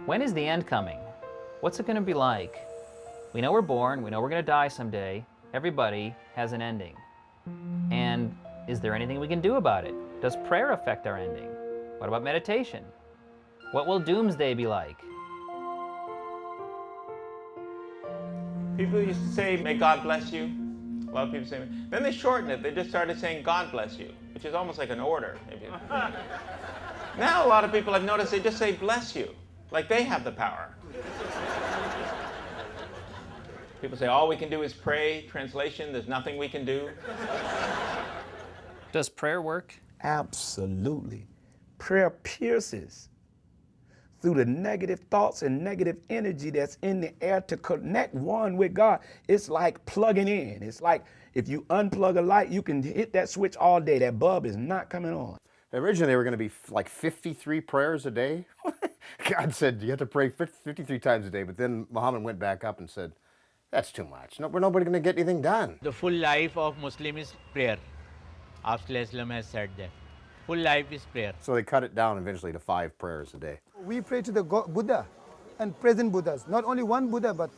When is the end coming? What's it going to be like? We know we're born, we know we're going to die someday. Everybody has an ending. And is there anything we can do about it? Does prayer affect our ending? What about meditation? What will doomsday be like? People used to say, may God bless you. A lot of people say, then they shortened it. They just started saying, God bless you, which is almost like an order. Maybe. Now a lot of people I've noticed, they just say, bless you, like they have the power. People say, all we can do is pray. Translation, there's nothing we can do. Does prayer work? Absolutely. Prayer pierces through the negative thoughts and negative energy that's in the air to connect one with God. It's like plugging in. It's like if you unplug a light, you can hit that switch all day. That bulb is not coming on. Originally, they were going to be like 53 prayers a day. God said you have to pray 53 times a day, but then Muhammad went back up and said, that's too much. No, we're nobody going to get anything done. The full life of Muslim is prayer. After Islam has said that. Full life is prayer. So they cut it down eventually to 5 prayers a day. We pray to the Buddha and present Buddhas. Not only one Buddha, but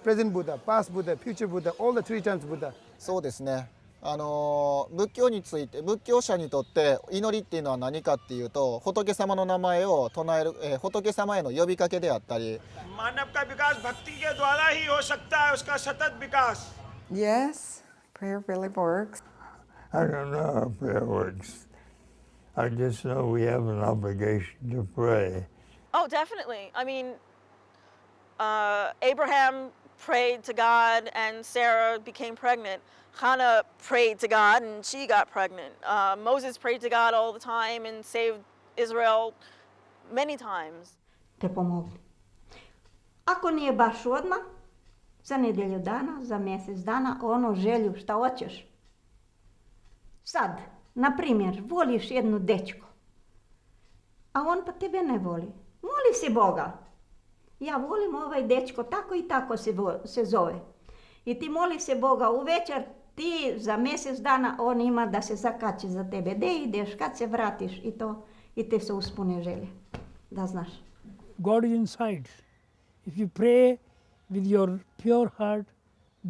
present Buddha, past Buddha, future Buddha, all the 3 times Buddha. そうですね。仏教について、仏教者にとって祈りっていうのは何かっていうと、仏様の名前を唱える、仏様への呼びかけであったり。मानव का विकास भक्ति के द्वारा ही हो सकता है, उसका सतत विकास. Yes, prayer really works. I don't know if prayer works. I just know we have an obligation to pray. Oh, definitely. I mean, Abraham prayed to God and Sarah became pregnant. Hannah prayed to God and she got pregnant. Moses prayed to God all the time and saved Israel many times. Te pomogne. Ako nije baš odmah, za nedelju dana, za mjesec dana, ono želju šta hoćeš. Sad, na primjer, voliš jednu dečku, a on pa tebe ne voli. Moli se Boga. Ja volim ovaj dečko, tako i tako se zove. I ti moli se Boga u večer, ti za mjesec dana on ima da se zakače za tebe. De ideš, kad se vratiš i to, i te se uspune želje. Da znaš. God is inside. If you pray with your pure heart,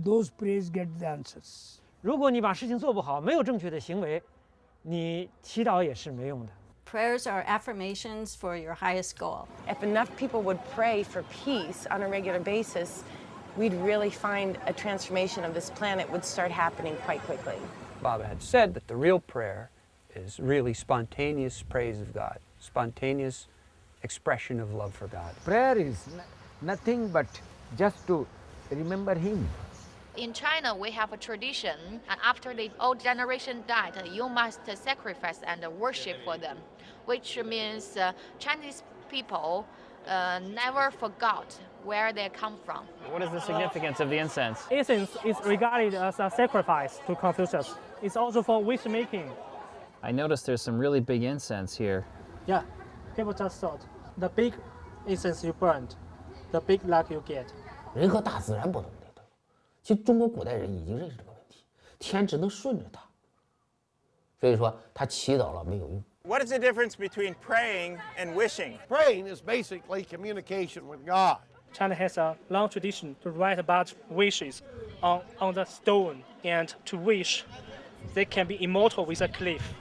those prayers get the answers. 如果你把事情做不好，没有正确的行为，你祈祷也是没用的。 Prayers are affirmations for your highest goal. If enough people would pray for peace on a regular basis, we'd really find a transformation of this planet would start happening quite quickly. Baba had said that the real prayer is really spontaneous praise of God, spontaneous expression of love for God. Prayer is nothing but just to remember Him. In China, we have a tradition, and after the old generation died, you must sacrifice and worship for them, which means Chinese people never forgot where they come from. What is the significance of the incense? Incense is regarded as a sacrifice to Confucius. It's also for wish making. I noticed there's some really big incense here. Yeah, people just thought the big incense you burned, the big luck you get. 人和大自然不同的地方，其实中国古代人已经认识这个问题，天只能顺着它，所以说他祈祷了没有用。 What is the difference between praying and wishing? Praying is basically communication with God. China has a long tradition to write about wishes on the stone and to wish they can be immortal with a cliff.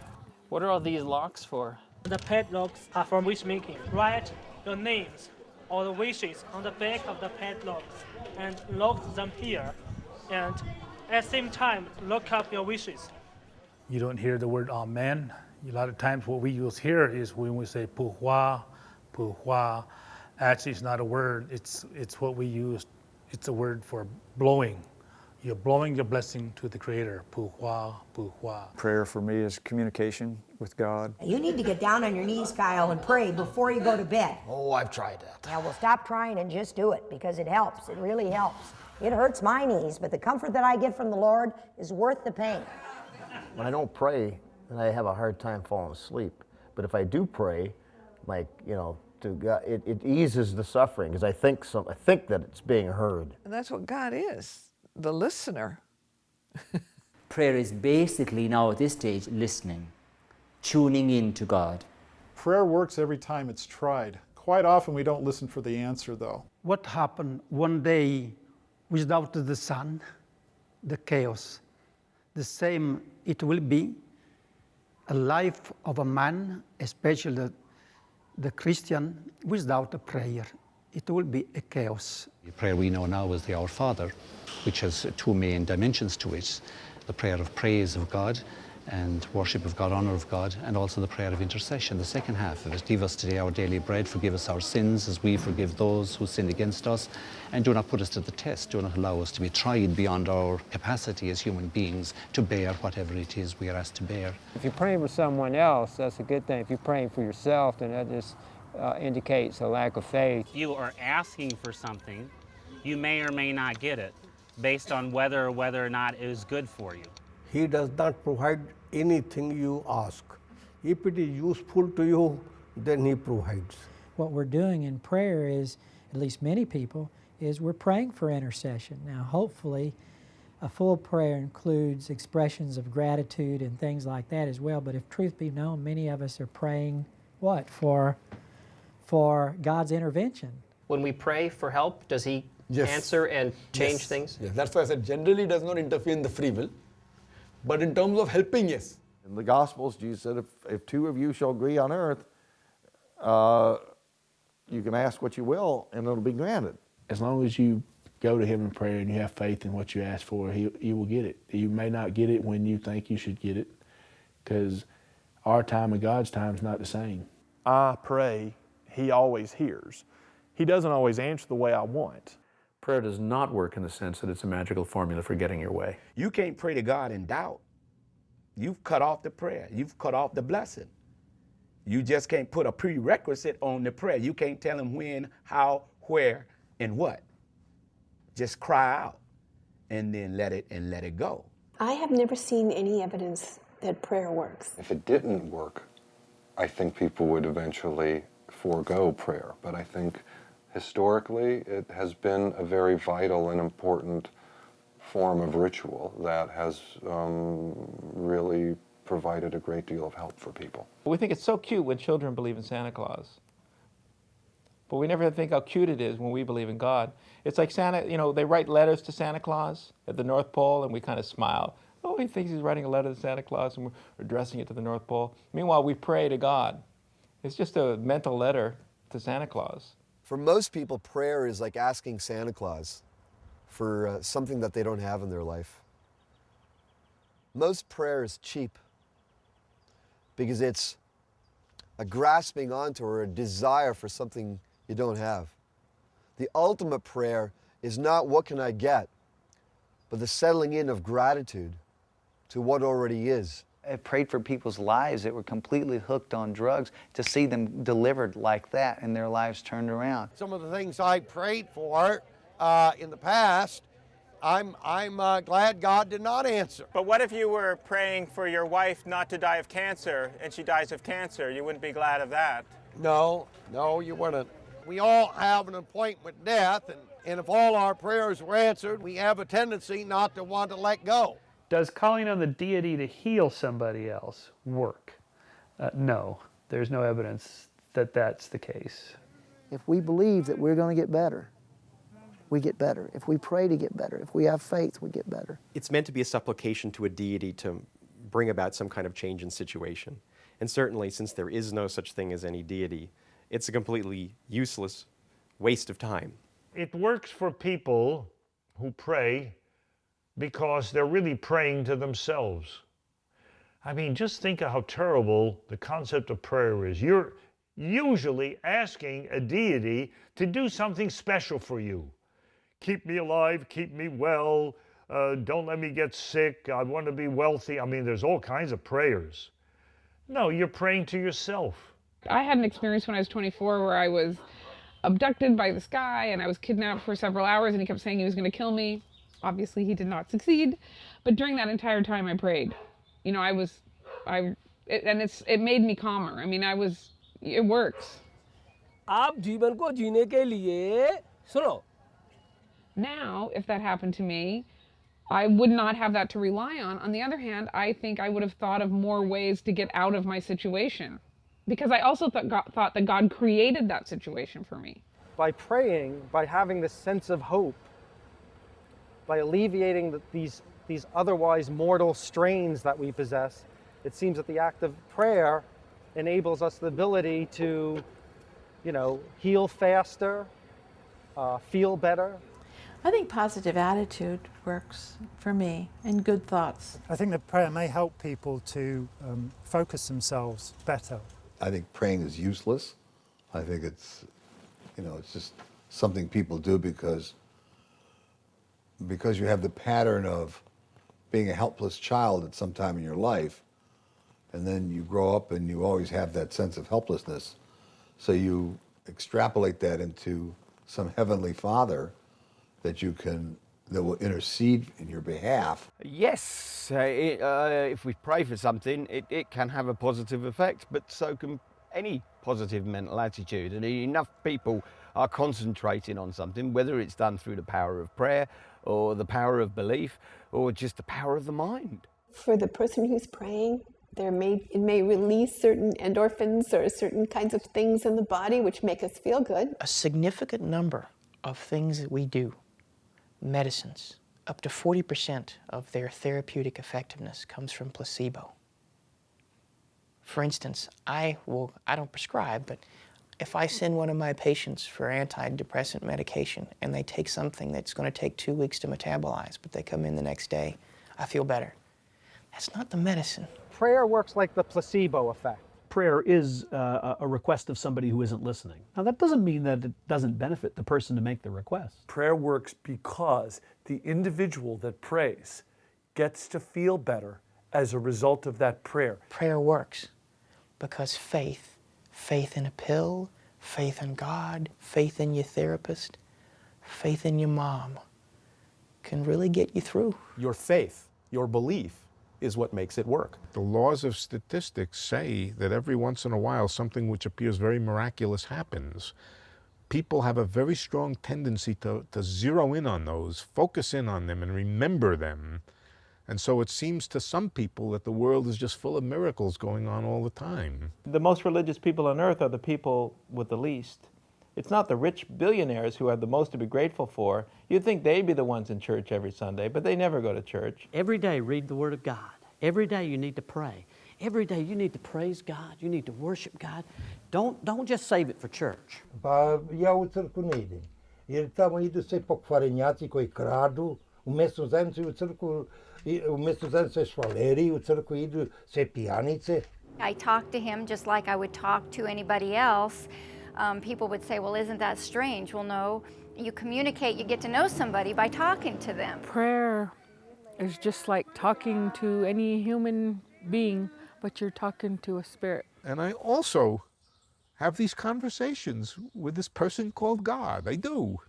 What are all these locks for? The padlocks are for wish making. Write your names or the wishes on the back of the padlocks and lock them here. And at the same time, lock up your wishes. You don't hear the word amen. A lot of times what we use here is when we say puhua, puhua. Actually, it's not a word. It's what we use. It's a word for blowing. You're blowing your blessing to the Creator. Puhua, puhua. Prayer for me is communication with God. You need to get down on your knees, Kyle, and pray before you go to bed. Oh, I've tried that. Yeah, well, stop trying and just do it because it helps. It really helps. It hurts my knees, but the comfort that I get from the Lord is worth the pain. When I don't pray, then I have a hard time falling asleep. But if I do pray, like, you know, to God, it eases the suffering because I think that it's being heard. And that's what God is, the listener. Prayer is basically now at this stage listening, tuning in to God. Prayer works every time it's tried Quite often we don't listen for the answer, though. What happened one day without the sun, the chaos? The same it will be a life of a man, especially the Christian, without a prayer. It will be a chaos. The prayer we know now is the Our Father, which has two main dimensions to it. The prayer of praise of God and worship of God, honor of God, and also the prayer of intercession, the second half of it. Give us today our daily bread, forgive us our sins as we forgive those who sin against us, and do not put us to the test, do not allow us to be tried beyond our capacity as human beings to bear whatever it is we are asked to bear. If you're praying for someone else, that's a good thing. If you're praying for yourself, then that just indicates a lack of faith. You are asking for something, you may or may not get it, based on whether or not it is good for you. He does not provide anything you ask. If it is useful to you, then he provides. What we're doing in prayer is, at least many people, is we're praying for intercession. Now, hopefully, a full prayer includes expressions of gratitude and things like that as well, but if truth be known, many of us are praying, what? For God's intervention. When we pray for help, does He answer and change things? Yes, that's why I said generally does not interfere in the free will. But in terms of helping, yes. In the Gospels, Jesus said, if two of you shall agree on earth, you can ask what you will, and it'll be granted. As long as you go to Him in prayer and you have faith in what you ask for, you will get it. You may not get it when you think you should get it, because our time and God's time is not the same. I pray, He always hears. He doesn't always answer the way I want. Prayer does not work in the sense that it's a magical formula for getting your way. You can't pray to God in doubt. You've cut off the prayer. You've cut off the blessing. You just can't put a prerequisite on the prayer. You can't tell Him when, how, where, and what. Just cry out and then let it go. I have never seen any evidence that prayer works. If it didn't work, I think people would eventually forego prayer. But I think historically, it has been a very vital and important form of ritual that has really provided a great deal of help for people. We think it's so cute when children believe in Santa Claus. But we never think how cute it is when we believe in God. It's like Santa, they write letters to Santa Claus at the North Pole, and we kind of smile. Oh, he thinks he's writing a letter to Santa Claus, and we're addressing it to the North Pole. Meanwhile, we pray to God. It's just a mental letter to Santa Claus. For most people, prayer is like asking Santa Claus for something that they don't have in their life. Most prayer is cheap because it's a grasping onto or a desire for something you don't have. The ultimate prayer is not what can I get, but the settling in of gratitude to what already is. I prayed for people's lives that were completely hooked on drugs to see them delivered like that and their lives turned around. Some of the things I prayed for in the past, I'm glad God did not answer. But what if you were praying for your wife not to die of cancer and she dies of cancer? You wouldn't be glad of that. No, you wouldn't. We all have an appointment with death, and if all our prayers were answered, we have a tendency not to want to let go. Does calling on the deity to heal somebody else work? No, there's no evidence that that's the case. If we believe that we're going to get better, we get better. If we pray to get better, if we have faith, we get better. It's meant to be a supplication to a deity to bring about some kind of change in situation. And certainly, since there is no such thing as any deity, it's a completely useless waste of time. It works for people who pray because they're really praying to themselves. I mean, just think of how terrible the concept of prayer is. You're usually asking a deity to do something special for you. Keep me alive, keep me well, don't let me get sick, I want to be wealthy. I mean, there's all kinds of prayers. No, you're praying to yourself. I had an experience when I was 24 where I was abducted by this guy and I was kidnapped for several hours and he kept saying he was going to kill me. Obviously, he did not succeed, but during that entire time, I prayed. It made me calmer. I mean, it works. Now, if that happened to me, I would not have that to rely on. On the other hand, I think I would have thought of more ways to get out of my situation because I also thought that God created that situation for me. By praying, by having this sense of hope, by alleviating these otherwise mortal strains that we possess, it seems that the act of prayer enables us the ability to, heal faster, feel better. I think positive attitude works for me, and good thoughts. I think that prayer may help people to focus themselves better. I think praying is useless. I think it's just something people do because you have the pattern of being a helpless child at some time in your life, and then you grow up and you always have that sense of helplessness. So you extrapolate that into some heavenly Father that will intercede in your behalf. Yes, if we pray for something, it can have a positive effect, but so can any positive mental attitude. And enough people are concentrating on something, whether it's done through the power of prayer or the power of belief or just the power of the mind. For the person who's praying, it may release certain endorphins or certain kinds of things in the body which make us feel good. A significant number of things that we do, medicines, up to 40% of their therapeutic effectiveness comes from placebo. For instance, I don't prescribe, but if I send one of my patients for antidepressant medication and they take something that's going to take 2 weeks to metabolize, but they come in the next day, I feel better. That's not the medicine. Prayer works like the placebo effect. Prayer is a request of somebody who isn't listening. Now, that doesn't mean that it doesn't benefit the person to make the request. Prayer works because the individual that prays gets to feel better as a result of that prayer. Prayer works because faith in a pill, faith in God, faith in your therapist, faith in your mom can really get you through. Your faith, your belief, is what makes it work. The laws of statistics say that every once in a while something which appears very miraculous happens. People have a very strong tendency to zero in on those, focus in on them and remember them. And so it seems to some people that the world is just full of miracles going on all the time. The most religious people on earth are the people with the least. It's not the rich billionaires who have the most to be grateful for. You'd think they'd be the ones in church every Sunday, but they never go to church. Every day read the Word of God. Every day you need to pray. Every day you need to praise God. You need to worship God. Don't just save it for church. Pa ja u crkvu ne idem, jer tamo idu sve pokvarenjaci koji kradu, u mesnu zajednicu u crkvu, u mesnu zajednicu je švaleri, u crkvu idu sve pijanice. I talk to him just like I would talk to anybody else. People would say, well, isn't that strange? Well, no, you communicate, you get to know somebody by talking to them. Prayer is just like talking to any human being, but you're talking to a spirit. And I also have these conversations with this person called God. I do.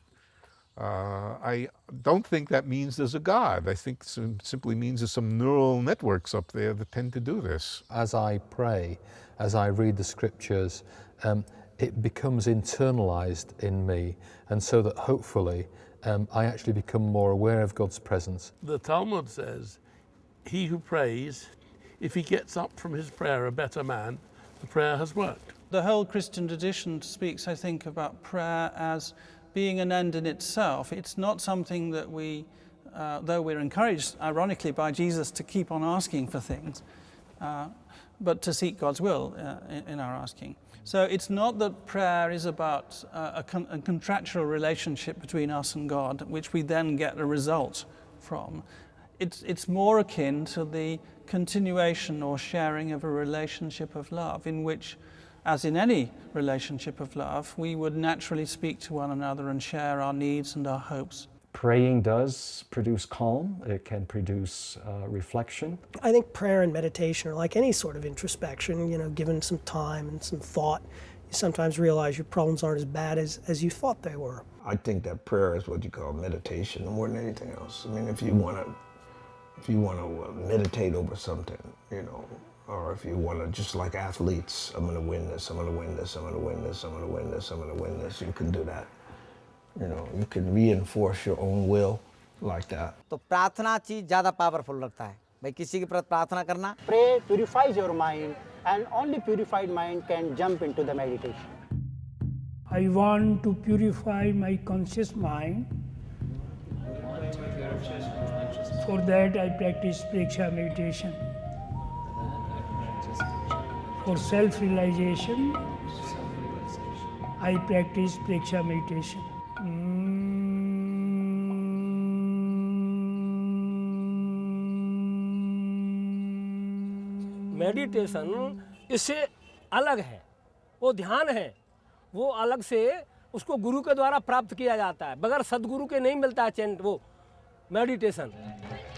I don't think that means there's a God. I think it simply means there's some neural networks up there that tend to do this. As I pray, as I read the scriptures, it becomes internalized in me, and so that hopefully I actually become more aware of God's presence. The Talmud says, he who prays, if he gets up from his prayer a better man, the prayer has worked. The whole Christian tradition speaks, I think, about prayer as being an end in itself. It's not something that we, though we're encouraged, ironically, by Jesus to keep on asking for things, but to seek God's will in our asking. So it's not that prayer is about a contractual relationship between us and God, which we then get a result from. It's more akin to the continuation or sharing of a relationship of love, in which, as in any relationship of love, we would naturally speak to one another and share our needs and our hopes. Praying does produce calm. It can produce reflection. I think prayer and meditation are like any sort of introspection. Given some time and some thought, you sometimes realize your problems aren't as bad as you thought they were. I think that prayer is what you call meditation more than anything else. I mean, if you want to meditate over something, or if you want to, just like athletes, I'm going to win this, I'm going to win this, I'm going to win this, I'm going to win this, I'm going to win this, you can do that. You can reinforce your own will like that. तो प्रार्थना चीज ज़्यादा powerful लगता है भाई किसी के प्रति प्रार्थना करना. Pray purifies your mind and only purified mind can jump into the meditation. I want to purify my conscious mind. For that I practice Preksha meditation. For self-realization, I practice Preksha meditation. Meditation इससे अलग है, वो ध्यान है, वो अलग से उसको गुरु के द्वारा प्राप्त किया जाता है, बगैर सदगुरु के नहीं मिलता है चैंट वो meditation.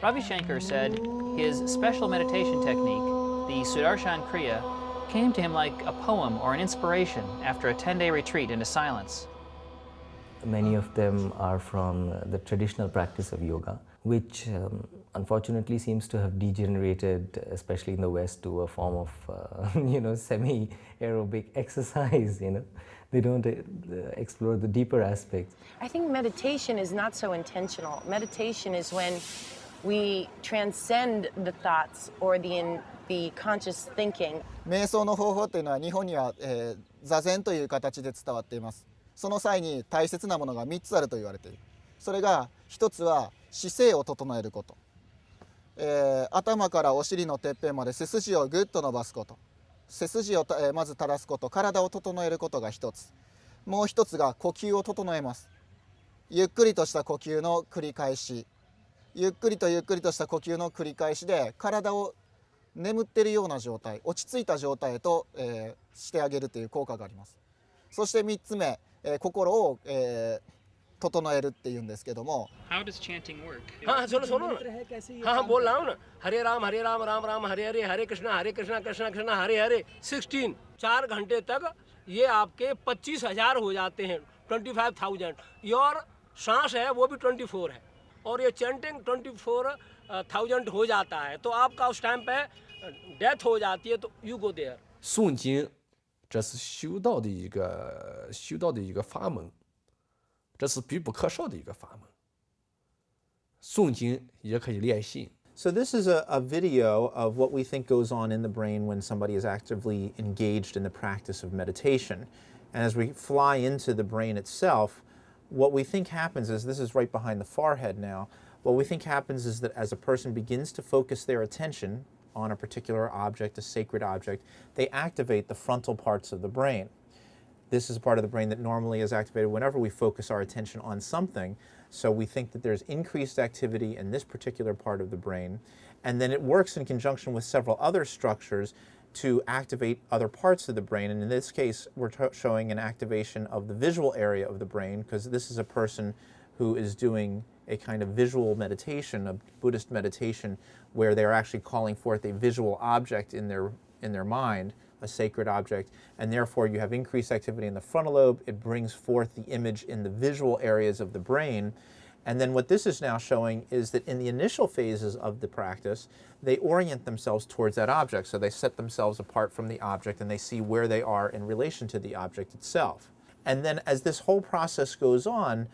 Ravi Shankar said his special meditation technique, the Sudarshan Kriya, came to him like a poem or an inspiration after a 10-day retreat into silence. Many of them are from the traditional practice of yoga, which unfortunately seems to have degenerated, especially in the West, to a form of, semi-aerobic exercise, They don't explore the deeper aspects. I think meditation is not so intentional. Meditation is when we transcend the thoughts or the conscious thinking. 瞑想の方法というのは日本には、座禅という形で伝わっています。その際に大切なものが3つあると言われている。それが1つは姿勢を整えること、頭からお尻のてっぺんまで背筋をぐっと伸ばすこと、背筋を、まず垂らすこと、体を整えることが1つ。もう1つが呼吸を整えます。ゆっくりとした呼吸の繰り返し、ゆっくりとした呼吸の繰り返しで体を眠っているような状態、落ち着いた状態へと、してあげるという効果があります。そして3つ目、心を、整えるっていうんですけども。How does chanting work? हाँ सुनो ना, हाँ बोल रहा हूँ ना, हरे राम राम राम हरे हरे, हरे कृष्णा कृष्णा कृष्णा हरे हरे, 16 4 घंटे तक ये आपके 25,000 हो जाते हैं, 25,000. योर सांस है वो भी 24 है और ये चैंटिंग 24,000 हो जाता है, तो आपका उस टाइम पे डेथ हो जाती है, तो you go there. 诵经，这是修道的一个法门，这是必不可少的一个法门。诵经也可以练心。 So this is a video of what we think goes on in the brain when somebody is actively engaged in the practice of meditation. And as we fly into the brain itself, what we think happens is, this is right behind the forehead now, what we think happens is that as a person begins to focus their attention on a particular object, a sacred object, they activate the frontal parts of the brain. This is a part of the brain that normally is activated whenever we focus our attention on something. So we think that there's increased activity in this particular part of the brain. And then it works in conjunction with several other structures to activate other parts of the brain. And in this case, we're showing an activation of the visual area of the brain, because this is a person who is doing a kind of visual meditation, a Buddhist meditation, where they're actually calling forth a visual object in their mind, a sacred object, and therefore you have increased activity in the frontal lobe. It brings forth the image in the visual areas of the brain. And then what this is now showing is that in the initial phases of the practice, they orient themselves towards that object. So they set themselves apart from the object and they see where they are in relation to the object itself. And then as this whole process goes on,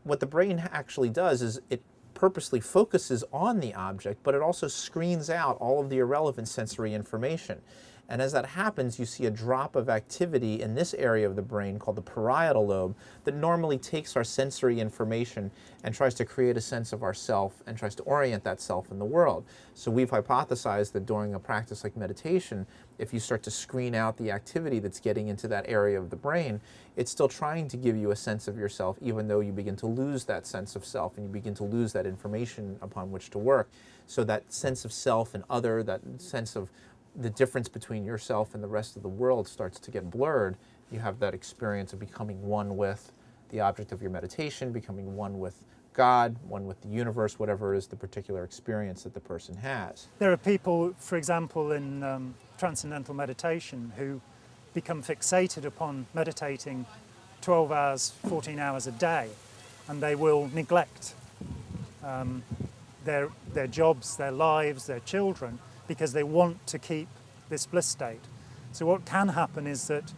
what the brain actually does is it purposely focuses on the object, but it also screens out all of the irrelevant sensory information. And as that happens, you see a drop of activity in this area of the brain called the parietal lobe that normally takes our sensory information and tries to create a sense of ourself and tries to orient that self in the world. So we've hypothesized that during a practice like meditation, if you start to screen out the activity that's getting into that area of the brain, it's still trying to give you a sense of yourself, even though you begin to lose that sense of self and you begin to lose that information upon which to work. So that sense of self and other, that sense of the difference between yourself and the rest of the world starts to get blurred. You have that experience of becoming one with the object of your meditation, becoming one with God, one with the universe, whatever is the particular experience that the person has. There are people, for example, in transcendental meditation who become fixated upon meditating 12 hours, 14 hours a day, and they will neglect their jobs, their lives, their children, because they want to keep this bliss state. So what can happen is that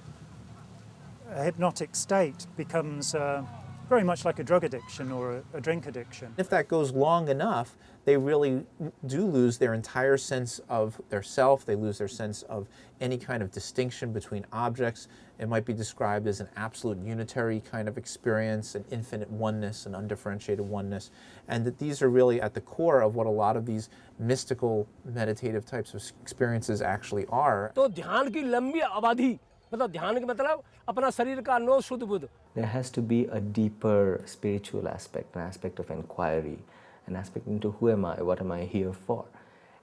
a hypnotic state becomes very much like a drug addiction or a drink addiction. If that goes long enough, they really do lose their entire sense of their self. They lose their sense of any kind of distinction between objects. It might be described as an absolute unitary kind of experience, an infinite oneness, an undifferentiated oneness, and that these are really at the core of what a lot of these mystical meditative types of experiences actually are. तो ध्यान की लंबी अवधि मतलब ध्यान के मतलब अपना शरीर का अनुभव शुद्ध Buddha. There has to be a deeper spiritual aspect, an aspect of inquiry, an aspect into who am I, what am I here for?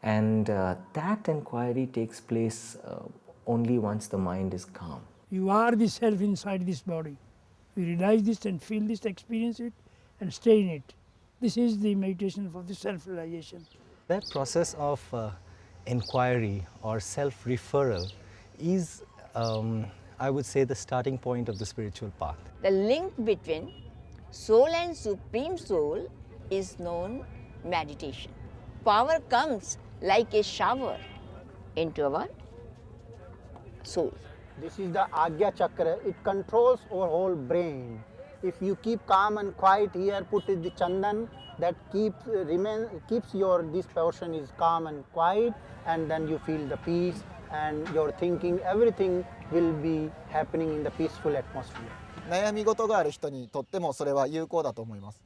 And that inquiry takes place only once the mind is calm. You are the self inside this body. You realize this and feel this, experience it, and stay in it. This is the meditation for the self-realization. That process of inquiry or self-referral is, I would say, the starting point of the spiritual path. The link between soul and supreme soul is known meditation. Power comes like a shower into our soul. This is the Agya Chakra. It controls our whole brain. If you keep calm and quiet here, put it the chandan, that keeps your, this portion is calm and quiet, and then you feel the peace and your thinking, everything will be happening in the peaceful atmosphere. 悩み事がある人にとってもそれは有効だと思います。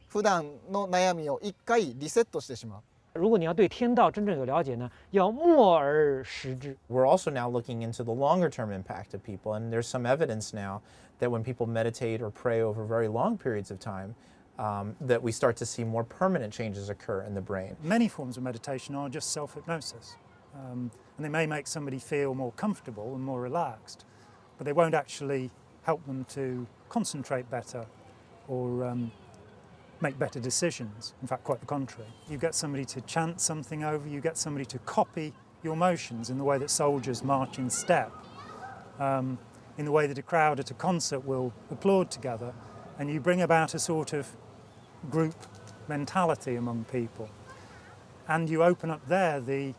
普段の悩みを一回リセットしてしまう。如果你要对天道真正有了解呢，要默而识之。 We're also now looking into the longer term impact of people, and there's some evidence now that when people meditate or pray over very long periods of time, that we start to see more permanent changes occur in the brain. Many forms of meditation are just self-hypnosis, and they may make somebody feel more comfortable and more relaxed, but they won't actually help them to concentrate better or make better decisions. In fact, quite the contrary. You get somebody to chant something over, you get somebody to copy your motions in the way that soldiers march in step, in the way that a crowd at a concert will applaud together, and you bring about a sort of group mentality among people. And you open up there a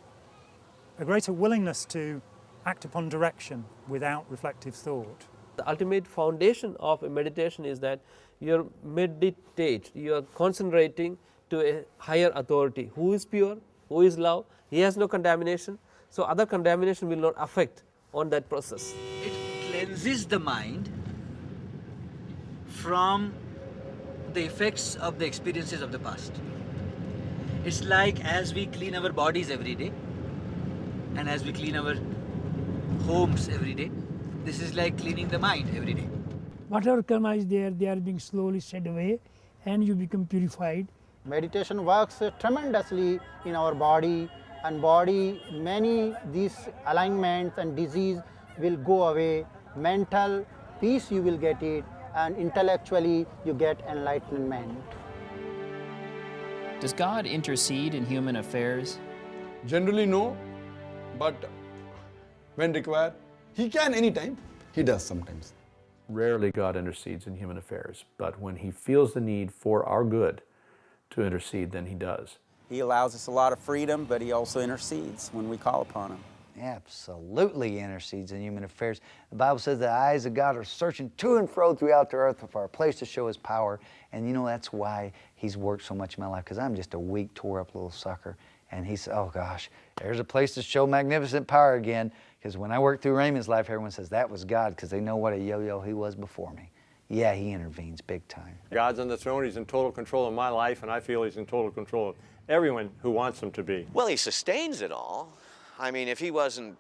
greater willingness to act upon direction without reflective thought. The ultimate foundation of a meditation is that you're meditate, you're concentrating to a higher authority who is pure, who is love, he has no contamination, so other contamination will not affect on that process. It cleanses the mind from the effects of the experiences of the past. It's like as we clean our bodies every day and as we clean our homes every day, this is like cleaning the mind every day. Whatever karma is there, they are being slowly shed away and you become purified. Meditation works tremendously in our body, and body, many these alignments and disease will go away. Mental peace you will get it, and intellectually you get enlightenment. Does God intercede in human affairs? Generally no, but when required, he can anytime. He does sometimes. Rarely God intercedes in human affairs, but when he feels the need for our good to intercede, then he does. He allows us a lot of freedom, but he also intercedes when we call upon him. Absolutely intercedes in human affairs. The Bible says the eyes of God are searching to and fro throughout the earth for a place to show his power. And you know, that's why he's worked so much in my life, because I'm just a weak, tore up little sucker. And he said, oh gosh, there's a place to show magnificent power again. Because when I work through Raymond's life, everyone says that was God, because they know what a yo-yo he was before me. Yeah, he intervenes big time. God's on the throne, he's in total control of my life, and I feel he's in total control of everyone who wants him to be. Well, he sustains it all. I mean, if he wasn't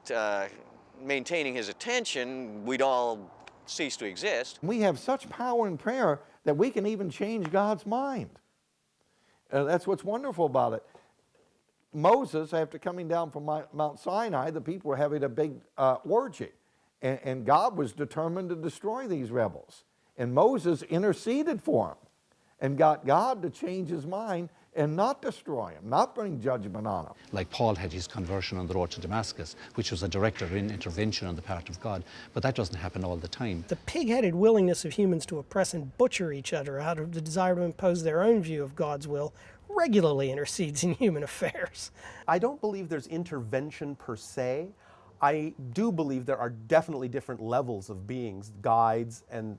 maintaining his attention, we'd all cease to exist. We have such power in prayer that we can even change God's mind. That's what's wonderful about it. Moses, after coming down from Mount Sinai, the people were having a big orgy. And God was determined to destroy these rebels. And Moses interceded for him and got God to change his mind and not destroy him, not bring judgment on him. Like Paul had his conversion on the road to Damascus, which was a direct intervention on the part of God, but that doesn't happen all the time. The pig-headed willingness of humans to oppress and butcher each other out of the desire to impose their own view of God's will regularly intercedes in human affairs. I don't believe there's intervention per se. I do believe there are definitely different levels of beings, guides and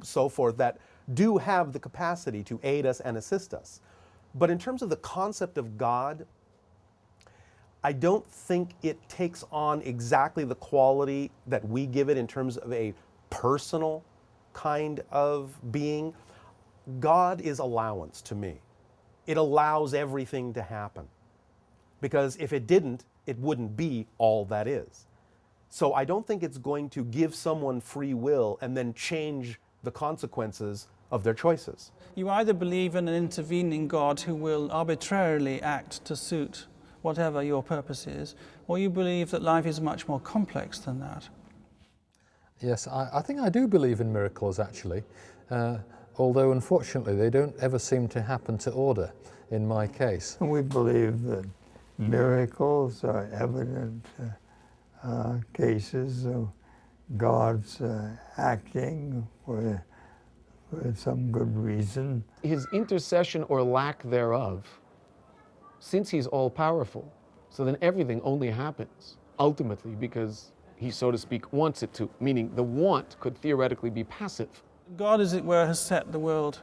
so forth, that do have the capacity to aid us and assist us. But in terms of the concept of God, I don't think it takes on exactly the quality that we give it in terms of a personal kind of being. God is allowance to me. It allows everything to happen. Because if it didn't, it wouldn't be all that is. So I don't think it's going to give someone free will and then change the consequences of their choices. You either believe in an intervening God who will arbitrarily act to suit whatever your purpose is, or you believe that life is much more complex than that. Yes, I think I do believe in miracles, actually, although unfortunately they don't ever seem to happen to order in my case. We believe that miracles are evident cases of God's acting for some good reason. His intercession or lack thereof, since he's all-powerful, so then everything only happens, ultimately, because he, so to speak, wants it to, meaning the want could theoretically be passive. God, as it were, has set the world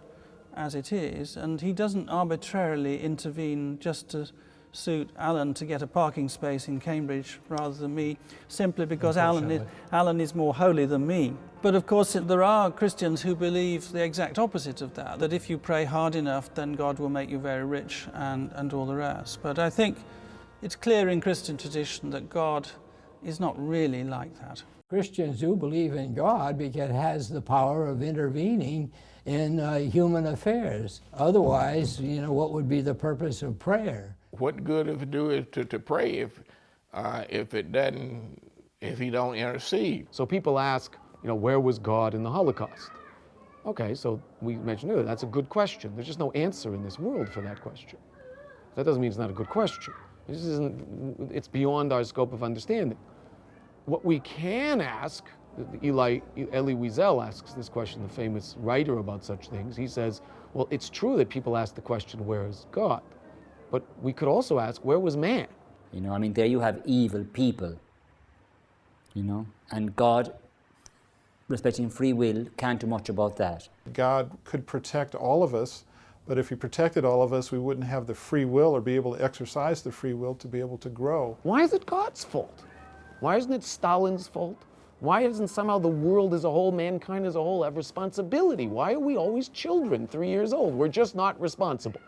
as it is, and he doesn't arbitrarily intervene just to suit Alan to get a parking space in Cambridge rather than me, simply because Alan is more holy than me. But of course there are Christians who believe the exact opposite of that, that if you pray hard enough then God will make you very rich and all the rest. But I think it's clear in Christian tradition that God is not really like that. Christians do believe in God because it has the power of intervening in human affairs. Otherwise, you know, what would be the purpose of prayer? What good if it do it to pray if he don't intercede? So people ask, you know, where was God in the Holocaust? Okay, so we mentioned earlier, that's a good question. There's just no answer in this world for that question. That doesn't mean it's not a good question. It just isn't, it's beyond our scope of understanding. What we can ask, Elie Wiesel asks this question, the famous writer about such things. He says, well, it's true that people ask the question, where is God? But we could also ask, where was man? You know, I mean, there you have evil people, you know, and God, respecting free will, can't do much about that. God could protect all of us, but if he protected all of us, we wouldn't have the free will or be able to exercise the free will to be able to grow. Why is it God's fault? Why isn't it Stalin's fault? Why doesn't somehow the world as a whole, mankind as a whole, have responsibility? Why are we always children, 3 years old? We're just not responsible.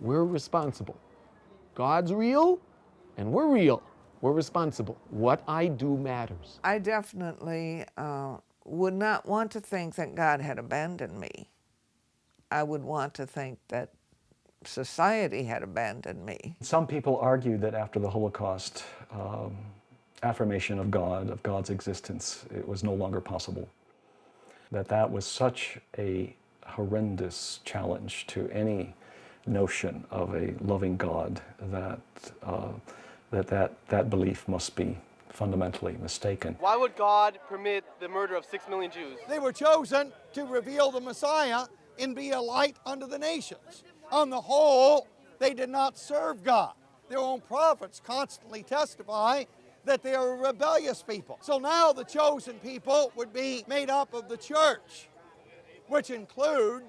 We're responsible. God's real, and we're real. We're responsible. What I do matters. I definitely would not want to think that God had abandoned me. I would want to think that society had abandoned me. Some people argue that after the Holocaust, affirmation of God, of God's existence, it was no longer possible. That was such a horrendous challenge to any notion of a loving God that belief must be fundamentally mistaken. Why would God permit the murder of 6 million Jews? They were chosen to reveal the Messiah and be a light unto the nations. On the whole, they did not serve God. Their own prophets constantly testify that they are a rebellious people. So now the chosen people would be made up of the church, which include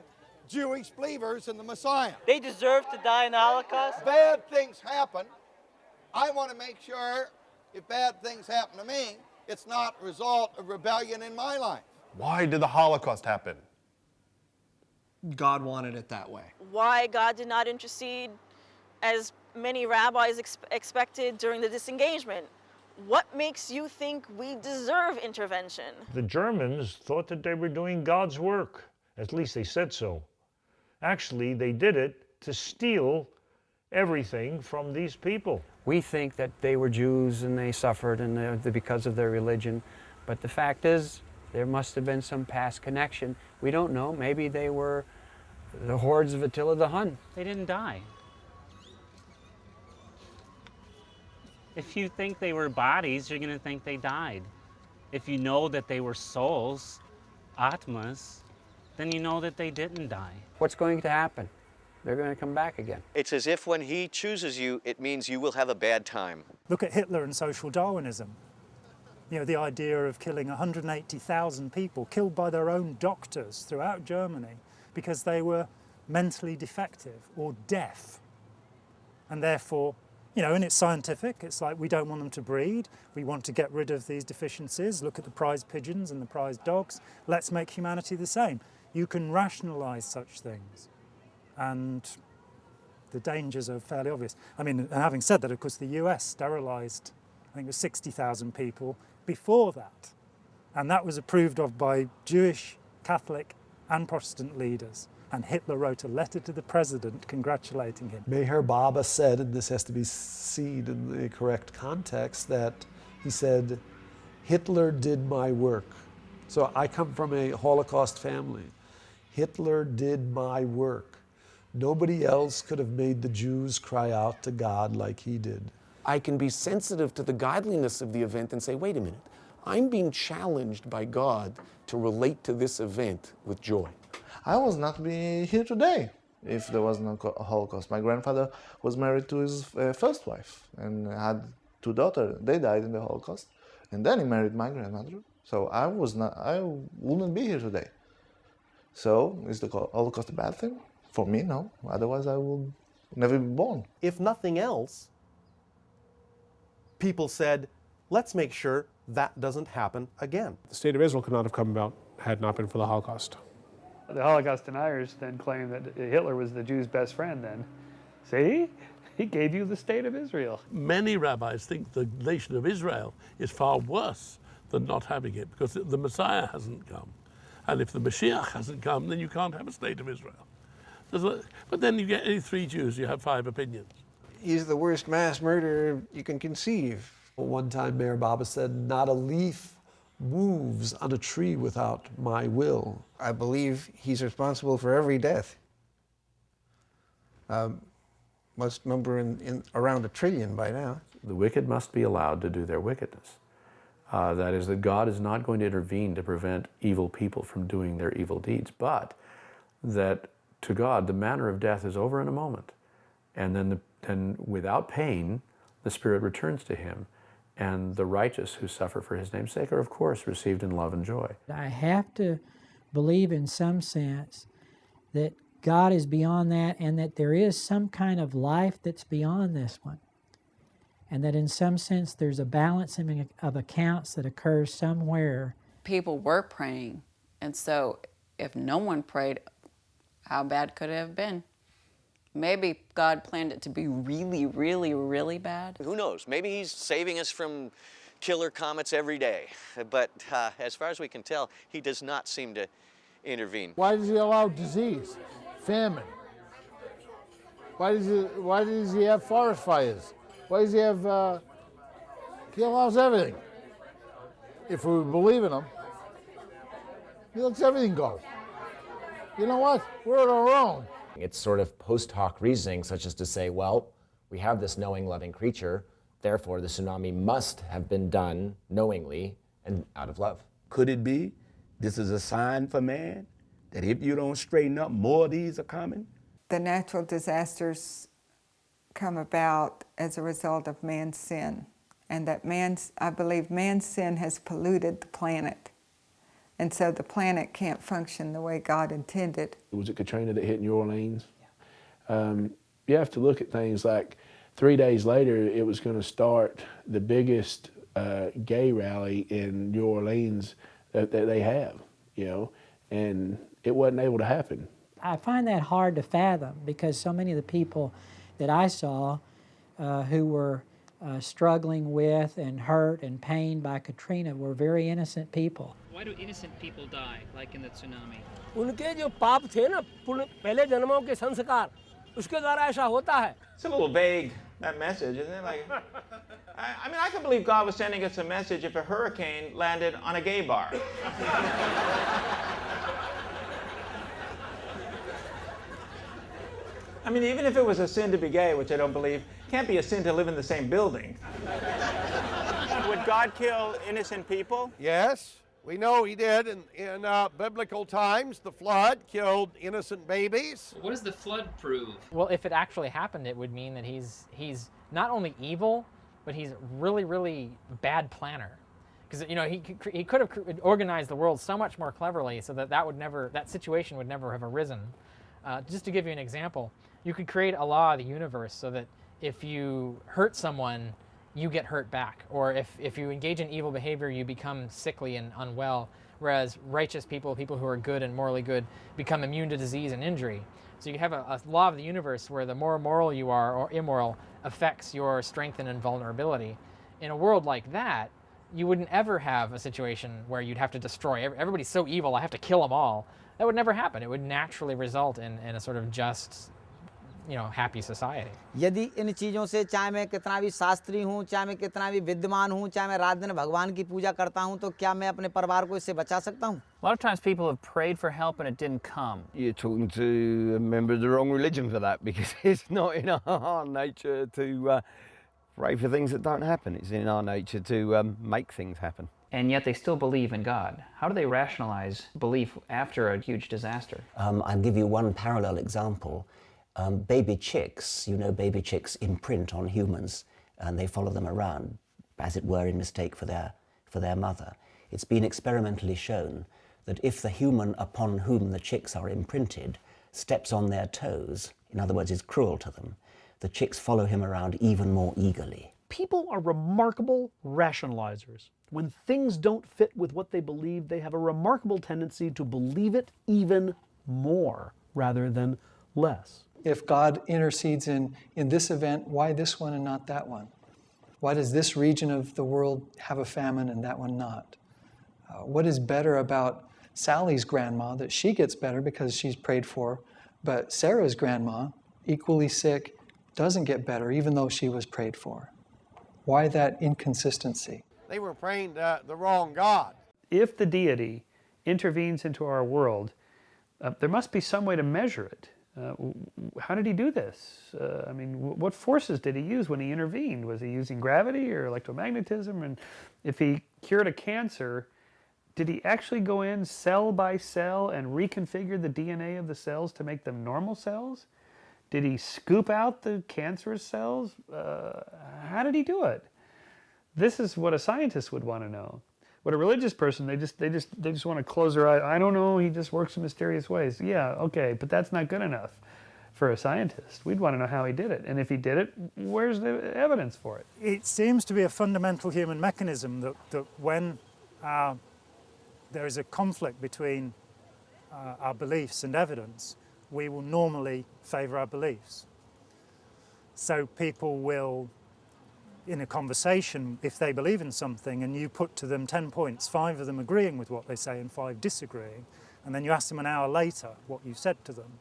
Jewish believers in the Messiah. They deserve to die in the Holocaust? Bad things happen. I want to make sure if bad things happen to me, it's not a result of rebellion in my life. Why did the Holocaust happen? God wanted it that way. Why God did not intercede as many rabbis expected during the disengagement. What makes you think we deserve intervention? The Germans thought that they were doing God's work. At least they said so. Actually, they did it to steal everything from these people. We think that they were Jews and they suffered and because of their religion, but the fact is there must have been some past connection. We don't know. Maybe they were the hordes of Attila the Hun. They didn't die. If you think they were bodies, you're going to think they died. If you know that they were souls, atmas, then you know that they didn't die. What's going to happen? They're going to come back again. It's as if when he chooses you, it means you will have a bad time. Look at Hitler and social Darwinism. You know, the idea of killing 180,000 people, killed by their own doctors throughout Germany because they were mentally defective or deaf. And therefore, you know, and it's scientific, it's like we don't want them to breed, we want to get rid of these deficiencies, look at the prize pigeons and the prize dogs, let's make humanity the same. You can rationalise such things, and the dangers are fairly obvious. I mean, and having said that, of course, the US sterilised, I think it was 60,000 people before that, and that was approved of by Jewish, Catholic and Protestant leaders. And Hitler wrote a letter to the president congratulating him. Mehera Baba said, and this has to be seen in the correct context, that he said, Hitler did my work. So I come from a Holocaust family. Hitler did my work. Nobody else could have made the Jews cry out to God like he did. I can be sensitive to the godliness of the event and say, wait a minute, I'm being challenged by God to relate to this event with joy. I was not be here today if there was no Holocaust. My grandfather was married to his first wife and had 2 daughters. They died in the Holocaust, and then he married my grandmother. So I wouldn't be here today. So is the Holocaust a bad thing? For me, no. Otherwise, I would never be born. If nothing else, people said, let's make sure that doesn't happen again. The state of Israel could not have come about had not been for the Holocaust. The Holocaust deniers then claim that Hitler was the Jews' best friend then. See? He gave you the state of Israel. Many rabbis think the nation of Israel is far worse than not having it because the Messiah hasn't come. And if the Mashiach hasn't come, then you can't have a state of Israel. But then you get any 3 Jews, you have 5 opinions. He's the worst mass murderer you can conceive. One time Mehera Baba said, not a leaf moves on a tree without my will. I believe he's responsible for every death. Must number in around 1 trillion by now. The wicked must be allowed to do their wickedness. That is, that God is not going to intervene to prevent evil people from doing their evil deeds, but that to God the manner of death is over in a moment, and then without pain the spirit returns to him, and the righteous who suffer for his name's sake are of course received in love and joy. I have to believe in some sense that God is beyond that, and that there is some kind of life that's beyond this one. And that in some sense there's a balancing of accounts that occurs somewhere. People were praying, and so if no one prayed, how bad could it have been? Maybe God planned it to be really, really, really bad. Who knows? Maybe he's saving us from killer comets every day. But as far as we can tell, he does not seem to intervene. Why does he allow disease, famine? Why does he have forest fires? Why does he have, he allows everything. If we believe in him, he lets everything go. You know what? We're on our own. It's sort of post hoc reasoning, such as to say, well, we have this knowing, loving creature, therefore the tsunami must have been done knowingly and out of love. Could it be this is a sign for man that if you don't straighten up, more of these are coming? The natural disasters come about as a result of man's sin, and that I believe man's sin has polluted the planet. And so the planet can't function the way God intended. Was it Katrina that hit New Orleans? Yeah. You have to look at things like 3 days later, it was going to start the biggest gay rally in New Orleans that they have, you know, and it wasn't able to happen. I find that hard to fathom because so many of the people that I saw who were struggling with and hurt and pained by Katrina were very innocent people. Why do innocent people die, like in the tsunami? उनके जो पाप थे ना पहले जन्मों के संस्कार उसके द्वारा ऐसा होता है. It's a little vague, that message, isn't it? Like, I mean, I could believe God was sending us a message if a hurricane landed on a gay bar. I mean, even if it was a sin to be gay, which I don't believe, it can't be a sin to live in the same building. Would God kill innocent people? Yes, we know he did. In biblical times, the flood killed innocent babies. What does the flood prove? Well, if it actually happened, it would mean that he's not only evil, but he's really, really bad planner. Because he could have organized the world so much more cleverly so that situation would never have arisen. Just to give you an example, you could create a law of the universe so that if you hurt someone, you get hurt back. Or if you engage in evil behavior, you become sickly and unwell. Whereas righteous people who are good and morally good, become immune to disease and injury. So you have a law of the universe where the more moral you are or immoral affects your strength and invulnerability. In a world like that, you wouldn't ever have a situation where you'd have to destroy. Everybody's so evil, I have to kill them all. That would never happen. It would naturally result in a sort of just, happy society. यदि इन चीज़ों से चाहे मैं कितना भी शास्त्री हूँ, चाहे मैं कितना भी विद्वान हूँ, चाहे मैं रात दिन भगवान की पूजा करता हूँ, तो क्या मैं अपने परिवार को इससे बचा सकता हूँ? A lot of times people have prayed for help and it didn't come. You're talking to a member of the wrong religion for that, because it's not in our nature to pray for things that don't happen. It's in our nature to make things happen. And yet they still believe in God. How do they rationalize belief after a huge disaster? I'll give you one parallel example. Baby chicks, baby chicks imprint on humans and they follow them around, as it were, in mistake for their mother. It's been experimentally shown that if the human upon whom the chicks are imprinted steps on their toes, in other words, is cruel to them, the chicks follow him around even more eagerly. People are remarkable rationalizers. When things don't fit with what they believe, they have a remarkable tendency to believe it even more rather than less. If God intercedes in this event, why this one and not that one? Why does this region of the world have a famine and that one not? What is better about Sally's grandma, that she gets better because she's prayed for, but Sarah's grandma, equally sick, doesn't get better even though she was prayed for? Why that inconsistency? They were praying to the wrong God. If the deity intervenes into our world, there must be some way to measure it. How did he do this? What forces did he use when he intervened? Was he using gravity or electromagnetism? And if he cured a cancer, did he actually go in cell by cell and reconfigure the DNA of the cells to make them normal cells? Did he scoop out the cancerous cells? How did he do it? This is what a scientist would want to know. What a religious person, they just want to close their eyes. I don't know, he just works in mysterious ways. Yeah, okay, but that's not good enough for a scientist. We'd want to know how he did it. And if he did it, where's the evidence for it? It seems to be a fundamental human mechanism that when there is a conflict between our beliefs and evidence, we will normally favor our beliefs. So people will, in a conversation, if they believe in something and you put to them 10 points, 5 of them agreeing with what they say and 5 disagreeing, and then you ask them an hour later what you said to them,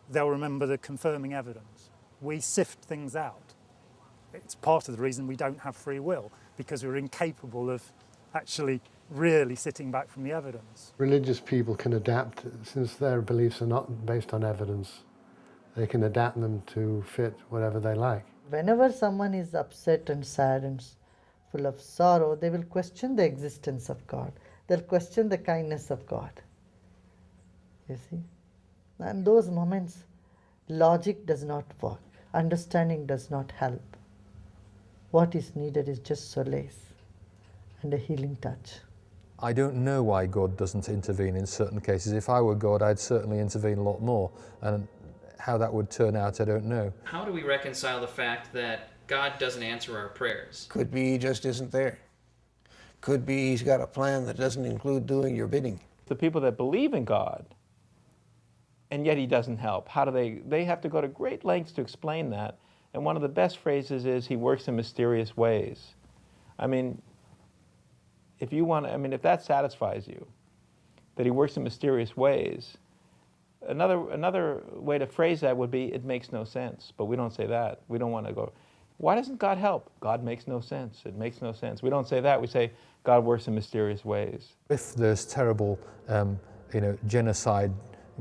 they'll remember the confirming evidence. We sift things out. It's part of the reason we don't have free will, because we're incapable of actually really sitting back from the evidence. Religious people can adapt, since their beliefs are not based on evidence. They can adapt them to fit whatever they like. Whenever someone is upset and sad and full of sorrow, they will question the existence of God. They'll question the kindness of God. You see? And those moments, logic does not work. Understanding does not help. What is needed is just solace and a healing touch. I don't know why God doesn't intervene in certain cases. If I were God, I'd certainly intervene a lot more. And how that would turn out, I don't know. How do we reconcile the fact that God doesn't answer our prayers? Could be he just isn't there. Could be he's got a plan that doesn't include doing your bidding. The people that believe in God, and yet he doesn't help, how do they have to go to great lengths to explain that. And one of the best phrases is he works in mysterious ways. If that satisfies you, that he works in mysterious ways, another way to phrase that would be, it makes no sense. But we don't say that. We don't want to go, why doesn't God help? God makes no sense. It makes no sense. We don't say that. We say, God works in mysterious ways. If there's terrible genocide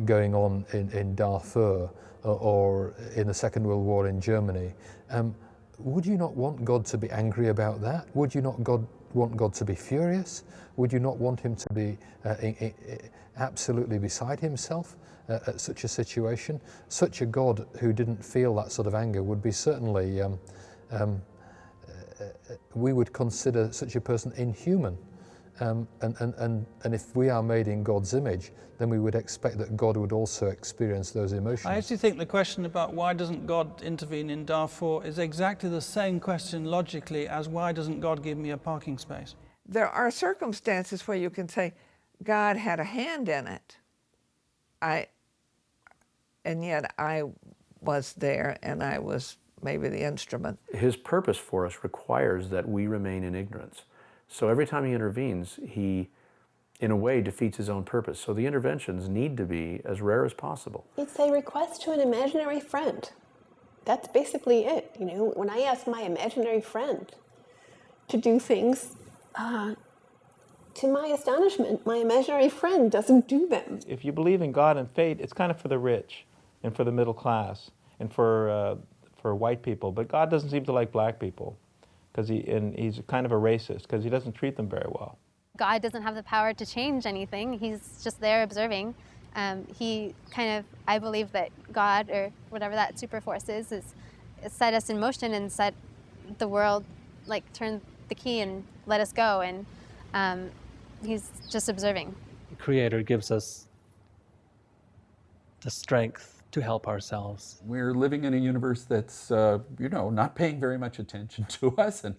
going on in Darfur or in the Second World War in Germany, would you not want God to be angry about that? Would you not want God to be furious? Would you not want him to be absolutely beside himself at such a situation? Such a God who didn't feel that sort of anger would be certainly we would consider such a person inhuman. And if we are made in God's image, then we would expect that God would also experience those emotions. I actually think the question about why doesn't God intervene in Darfur is exactly the same question logically as why doesn't God give me a parking space? There are circumstances where you can say God had a hand in it. And yet I was there and I was maybe the instrument. His purpose for us requires that we remain in ignorance. So every time he intervenes, he, in a way, defeats his own purpose. So the interventions need to be as rare as possible. It's a request to an imaginary friend. That's basically it. You know, when I ask my imaginary friend to do things, to my astonishment, my imaginary friend doesn't do them. If you believe in God and fate, it's kind of for the rich and for the middle class and for white people. But God doesn't seem to like black people. He's kind of a racist because he doesn't treat them very well. God doesn't have the power to change anything. He's just there observing. He kind of, I believe that God, or whatever that super force is set us in motion and set the world, like turn the key and let us go. And he's just observing. The Creator gives us the strength to help ourselves. We're living in a universe that's, not paying very much attention to us, and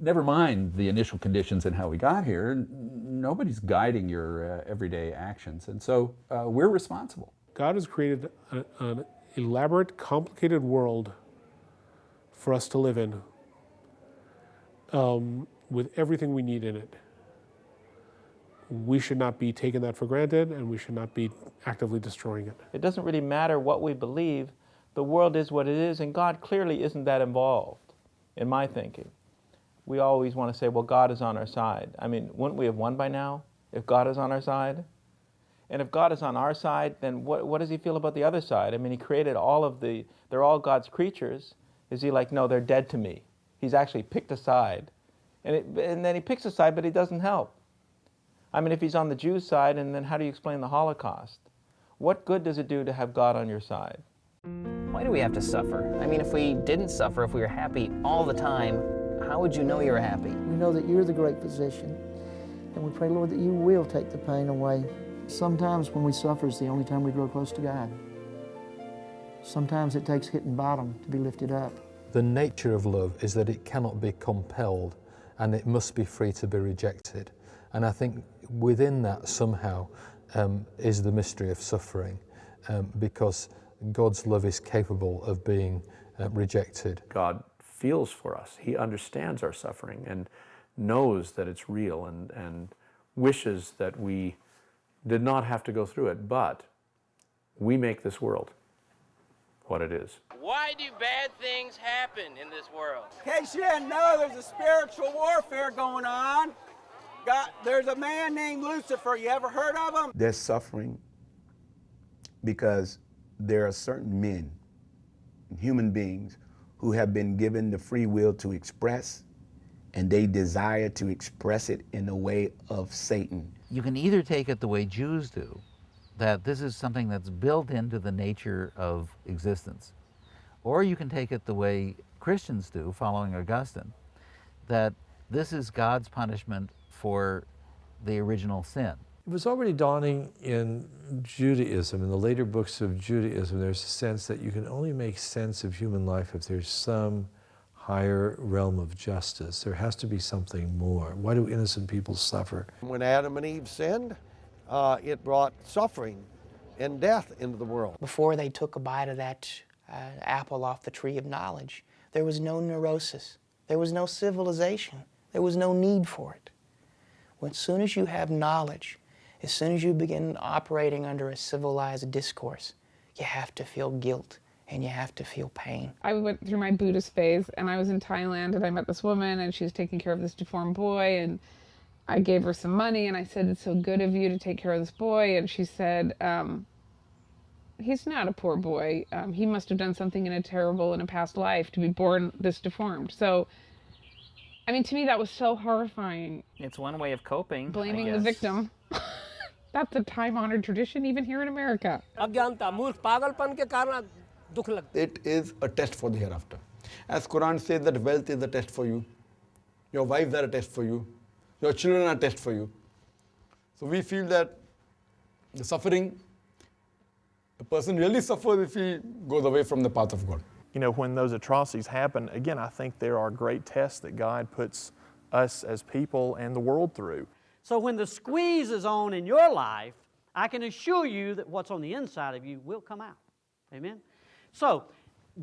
never mind the initial conditions and how we got here, nobody's guiding your everyday actions, and so we're responsible. God has created an elaborate, complicated world for us to live in, with everything we need in it. We should not be taking that for granted, and we should not be actively destroying it. It doesn't really matter what we believe. The world is what it is, and God clearly isn't that involved, in my thinking. We always want to say, well, God is on our side. I mean, wouldn't we have won by now if God is on our side? And if God is on our side, then what does he feel about the other side? I mean, he created they're all God's creatures. Is he like, no, they're dead to me? He's actually picked a side. And then he picks a side, but he doesn't help. I mean, if he's on the Jews' side, and then how do you explain the Holocaust? What good does it do to have God on your side? Why do we have to suffer? I mean, if we didn't suffer, if we were happy all the time, how would you know you were happy? We know that you're the great physician, and we pray, Lord, that you will take the pain away. Sometimes when we suffer is the only time we grow close to God. Sometimes it takes hitting bottom to be lifted up. The nature of love is that it cannot be compelled, and it must be free to be rejected. And I think within that somehow is the mystery of suffering, because God's love is capable of being rejected. God feels for us. He understands our suffering and knows that it's real and wishes that we did not have to go through it, but we make this world what it is. Why do bad things happen in this world? In case you didn't know, there's a spiritual warfare going on. There's a man named Lucifer. You ever heard of him? They're suffering because there are certain men, human beings, who have been given the free will to express, and they desire to express it in the way of Satan. You can either take it the way Jews do, that this is something that's built into the nature of existence, or you can take it the way Christians do, following Augustine, that this is God's punishment for the original sin. It was already dawning in Judaism, in the later books of Judaism. There's a sense that you can only make sense of human life if there's some higher realm of justice. There has to be something more. Why do innocent people suffer? When Adam and Eve sinned, it brought suffering and death into the world. Before they took a bite of that apple off the tree of knowledge, there was no neurosis. There was no civilization. There was no need for it. As soon as you have knowledge, as soon as you begin operating under a civilized discourse, you have to feel guilt and you have to feel pain. I went through my Buddhist phase, and I was in Thailand, and I met this woman, and she was taking care of this deformed boy, and I gave her some money, and I said, "It's so good of you to take care of this boy," and she said, "He's not a poor boy. He must have done something in a past life to be born this deformed." So, I mean, to me, that was so horrifying. It's one way of coping. Blaming the victim. That's a time-honored tradition, even here in America. It is a test for the hereafter. As Quran says that wealth is a test for you. Your wives are a test for you. Your children are a test for you. So we feel that the suffering, the person really suffers if he goes away from the path of God. You know, when those atrocities happen, again, I think there are great tests that God puts us as people and the world through. So when the squeeze is on in your life, I can assure you that what's on the inside of you will come out. Amen? So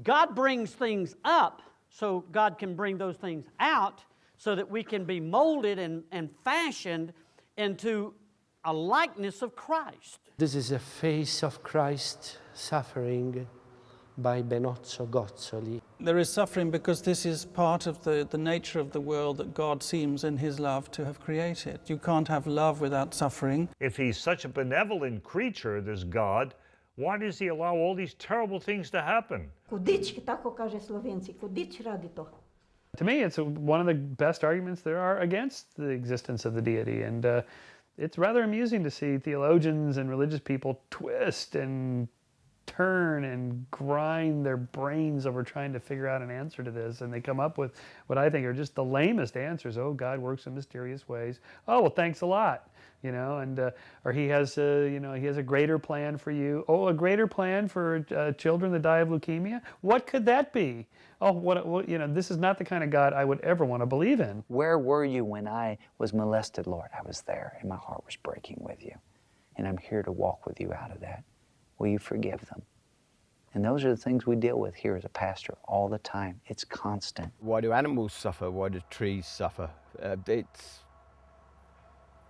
God brings things up so God can bring those things out so that we can be molded and fashioned into a likeness of Christ. This is a face of Christ suffering by Benozzo Gozzoli. There is suffering because this is part of the nature of the world that God seems in His love to have created. You can't have love without suffering. If He's such a benevolent creature, this God, why does He allow all these terrible things to happen? To me, it's one of the best arguments there are against the existence of the deity, and it's rather amusing to see theologians and religious people twist and turn and grind their brains over trying to figure out an answer to this, and they come up with what I think are just the lamest answers. Oh, God works in mysterious ways. Oh, well, thanks a lot, you know, and or He has He has a greater plan for you. Oh, a greater plan for children that die of leukemia. What could that be? Oh, what you know, this is not the kind of God I would ever want to believe in. Where were you when I was molested, Lord? I was there, and my heart was breaking with you, and I'm here to walk with you out of that. Will you forgive them? And those are the things we deal with here as a pastor all the time. It's constant. Why do animals suffer? Why do trees suffer? It's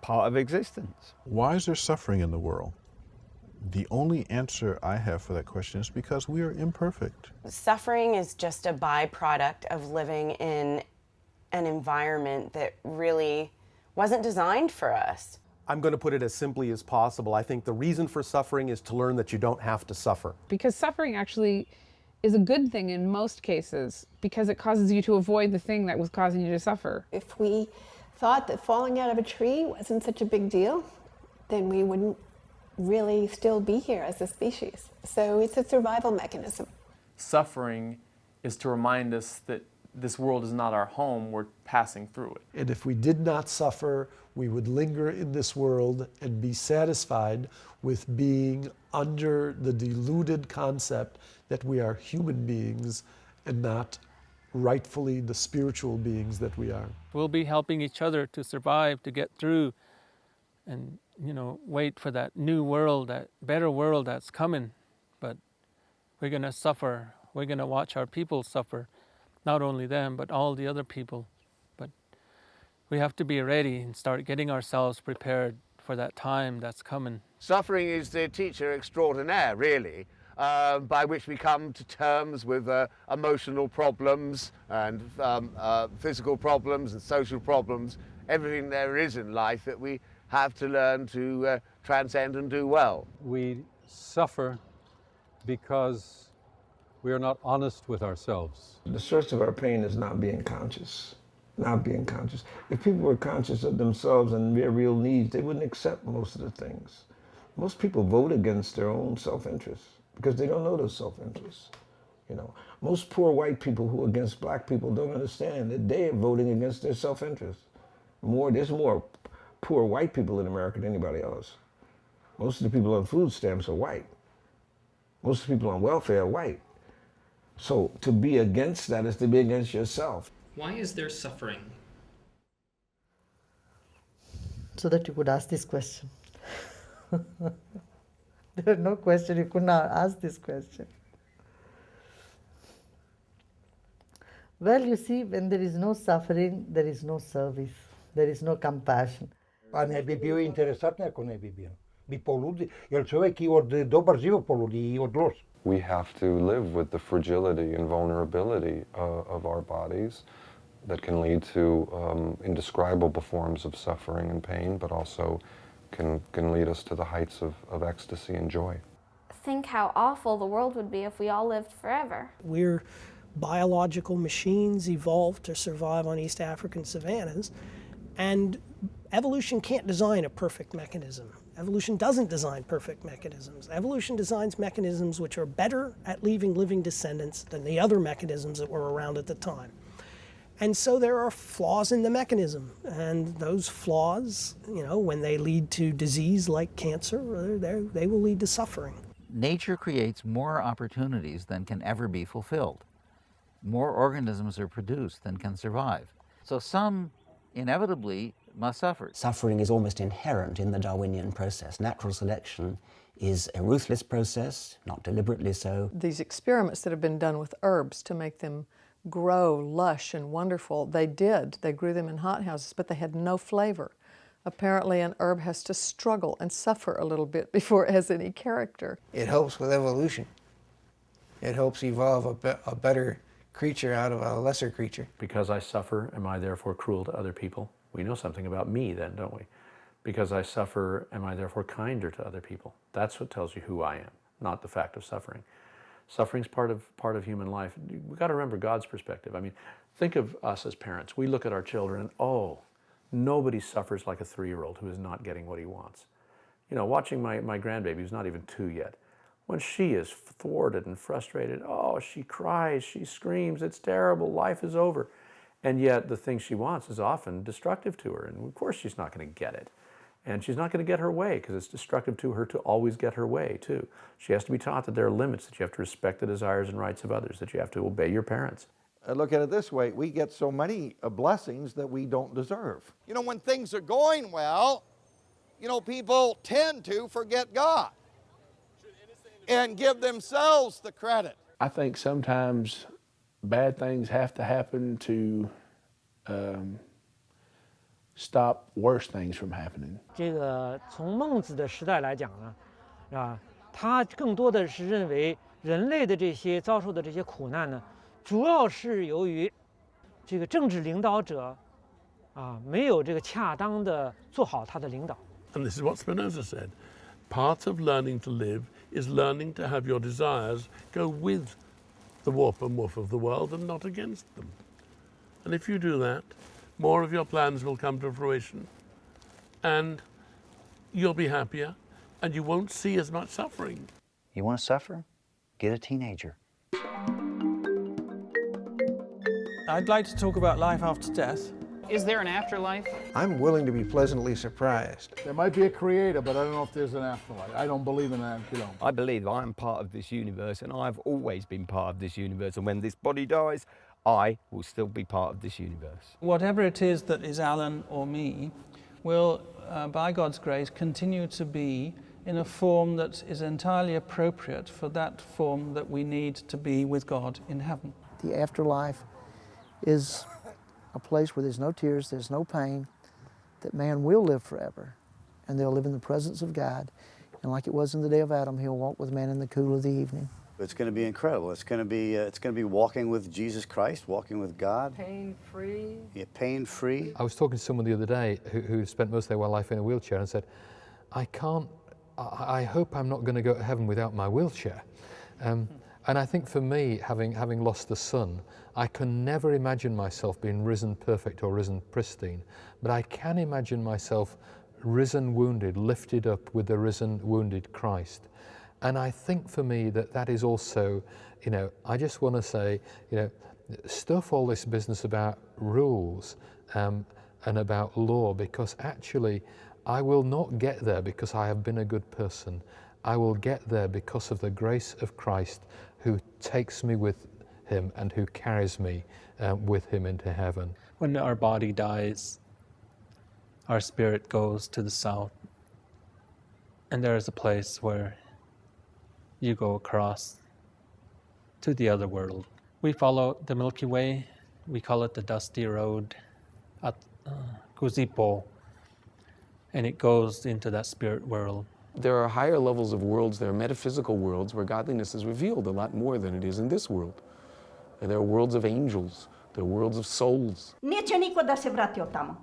part of existence. Why is there suffering in the world? The only answer I have for that question is because we are imperfect. Suffering is just a byproduct of living in an environment that really wasn't designed for us. I'm going to put it as simply as possible. I think the reason for suffering is to learn that you don't have to suffer. Because suffering actually is a good thing in most cases, because it causes you to avoid the thing that was causing you to suffer. If we thought that falling out of a tree wasn't such a big deal, then we wouldn't really still be here as a species. So it's a survival mechanism. Suffering is to remind us that this world is not our home, we're passing through it. And if we did not suffer, we would linger in this world and be satisfied with being under the deluded concept that we are human beings and not rightfully the spiritual beings that we are. We'll be helping each other to survive, to get through, and wait for that new world, that better world that's coming. But we're going to suffer. We're going to watch our people suffer. Not only them, but all the other people. But we have to be ready and start getting ourselves prepared for that time that's coming. Suffering is the teacher extraordinaire, really, by which we come to terms with emotional problems and physical problems and social problems, everything there is in life that we have to learn to transcend and do well. We suffer because we are not honest with ourselves. The source of our pain is not being conscious. Not being conscious. If people were conscious of themselves and their real needs, they wouldn't accept most of the things. Most people vote against their own self-interest because they don't know their self-interest. Most poor white people who are against black people don't understand that they are voting against their self-interest. There's more poor white people in America than anybody else. Most of the people on food stamps are white. Most of the people on welfare are white. So to be against that is to be against yourself. Why is there suffering? So that you could ask this question. There's no question you could not ask this question. Well, you see, when there is no suffering, there is no service. There is no compassion. Pa ne bi bio interesantno ako ne bi bio. Bi poludi, jer čovjek I od dobar život poludi I od loš. We have to live with the fragility and vulnerability of our bodies that can lead to indescribable forms of suffering and pain, but also can lead us to the heights of ecstasy and joy. Think how awful the world would be if we all lived forever. We're biological machines evolved to survive on East African savannas, and evolution can't design a perfect mechanism. Evolution doesn't design perfect mechanisms. Evolution designs mechanisms which are better at leaving living descendants than the other mechanisms that were around at the time. And so there are flaws in the mechanism, and those flaws, when they lead to disease like cancer, they will lead to suffering. Nature creates more opportunities than can ever be fulfilled. More organisms are produced than can survive. So some inevitably must suffer. Suffering is almost inherent in the Darwinian process. Natural selection is a ruthless process, not deliberately so. These experiments that have been done with herbs to make them grow lush and wonderful, they did. They grew them in hothouses, but they had no flavor. Apparently an herb has to struggle and suffer a little bit before it has any character. It helps with evolution. It helps evolve a better creature out of a lesser creature. Because I suffer, am I therefore cruel to other people? We know something about me then, don't we? Because I suffer, am I therefore kinder to other people? That's what tells you who I am, not the fact of suffering. Suffering's part of human life. We've got to remember God's perspective. I mean, think of us as parents. We look at our children and, oh, nobody suffers like a 3-year-old who is not getting what he wants. Watching my grandbaby, who's not even 2 yet, when she is thwarted and frustrated, oh, she cries, she screams, it's terrible, life is over. And yet the thing she wants is often destructive to her, and of course she's not going to get it. And she's not going to get her way because it's destructive to her to always get her way, too. She has to be taught that there are limits, that you have to respect the desires and rights of others, that you have to obey your parents. I look at it this way, we get so many blessings that we don't deserve. When things are going well, people tend to forget God and give themselves the credit. I think sometimes bad things have to happen to stop worse things from happening. 这个从孟子的时代来讲呢，他更多的是认为人类的这些遭受的这些苦难呢，主要是由于这个政治领导者没有这个恰当的做好他的领导。And this is what Spinoza said. Part of learning to live is learning to have your desires go with the warp and woof of the world and not against them. And if you do that, more of your plans will come to fruition, and you'll be happier, and you won't see as much suffering. You want to suffer? Get a teenager. I'd like to talk about life after death. Is there an afterlife? I'm willing to be pleasantly surprised. There might be a creator, but I don't know if there's an afterlife. I don't believe in that. I believe I'm part of this universe, and I've always been part of this universe. And when this body dies, I will still be part of this universe. Whatever it is that is Alan or me will, by God's grace, continue to be in a form that is entirely appropriate for that form that we need to be with God in heaven. The afterlife is a place where there's no tears, there's no pain, that man will live forever, and they'll live in the presence of God. And like it was in the day of Adam, he'll walk with man in the cool of the evening. It's going to be incredible. It's going to be walking with Jesus Christ, walking with God. Pain-free. Yeah, pain-free. I was talking to someone the other day who spent most of their life in a wheelchair and said, I hope I'm not going to go to heaven without my wheelchair. And I think for me, having lost the son, I can never imagine myself being risen perfect or risen pristine, but I can imagine myself risen wounded, lifted up with the risen wounded Christ. And I think for me that is also, I just want to say, stuff all this business about rules and about law, because actually I will not get there because I have been a good person. I will get there because of the grace of Christ, who takes me with him and who carries me with him into heaven. When our body dies, our spirit goes to the south, and there is a place where you go across to the other world. We follow the Milky Way. We call it the Dusty Road at Kuzipo, and it goes into that spirit world. There are higher levels of worlds, there are metaphysical worlds where godliness is revealed a lot more than it is in this world. And there are worlds of angels, there are worlds of souls. Neće niko da se vrati od tamo.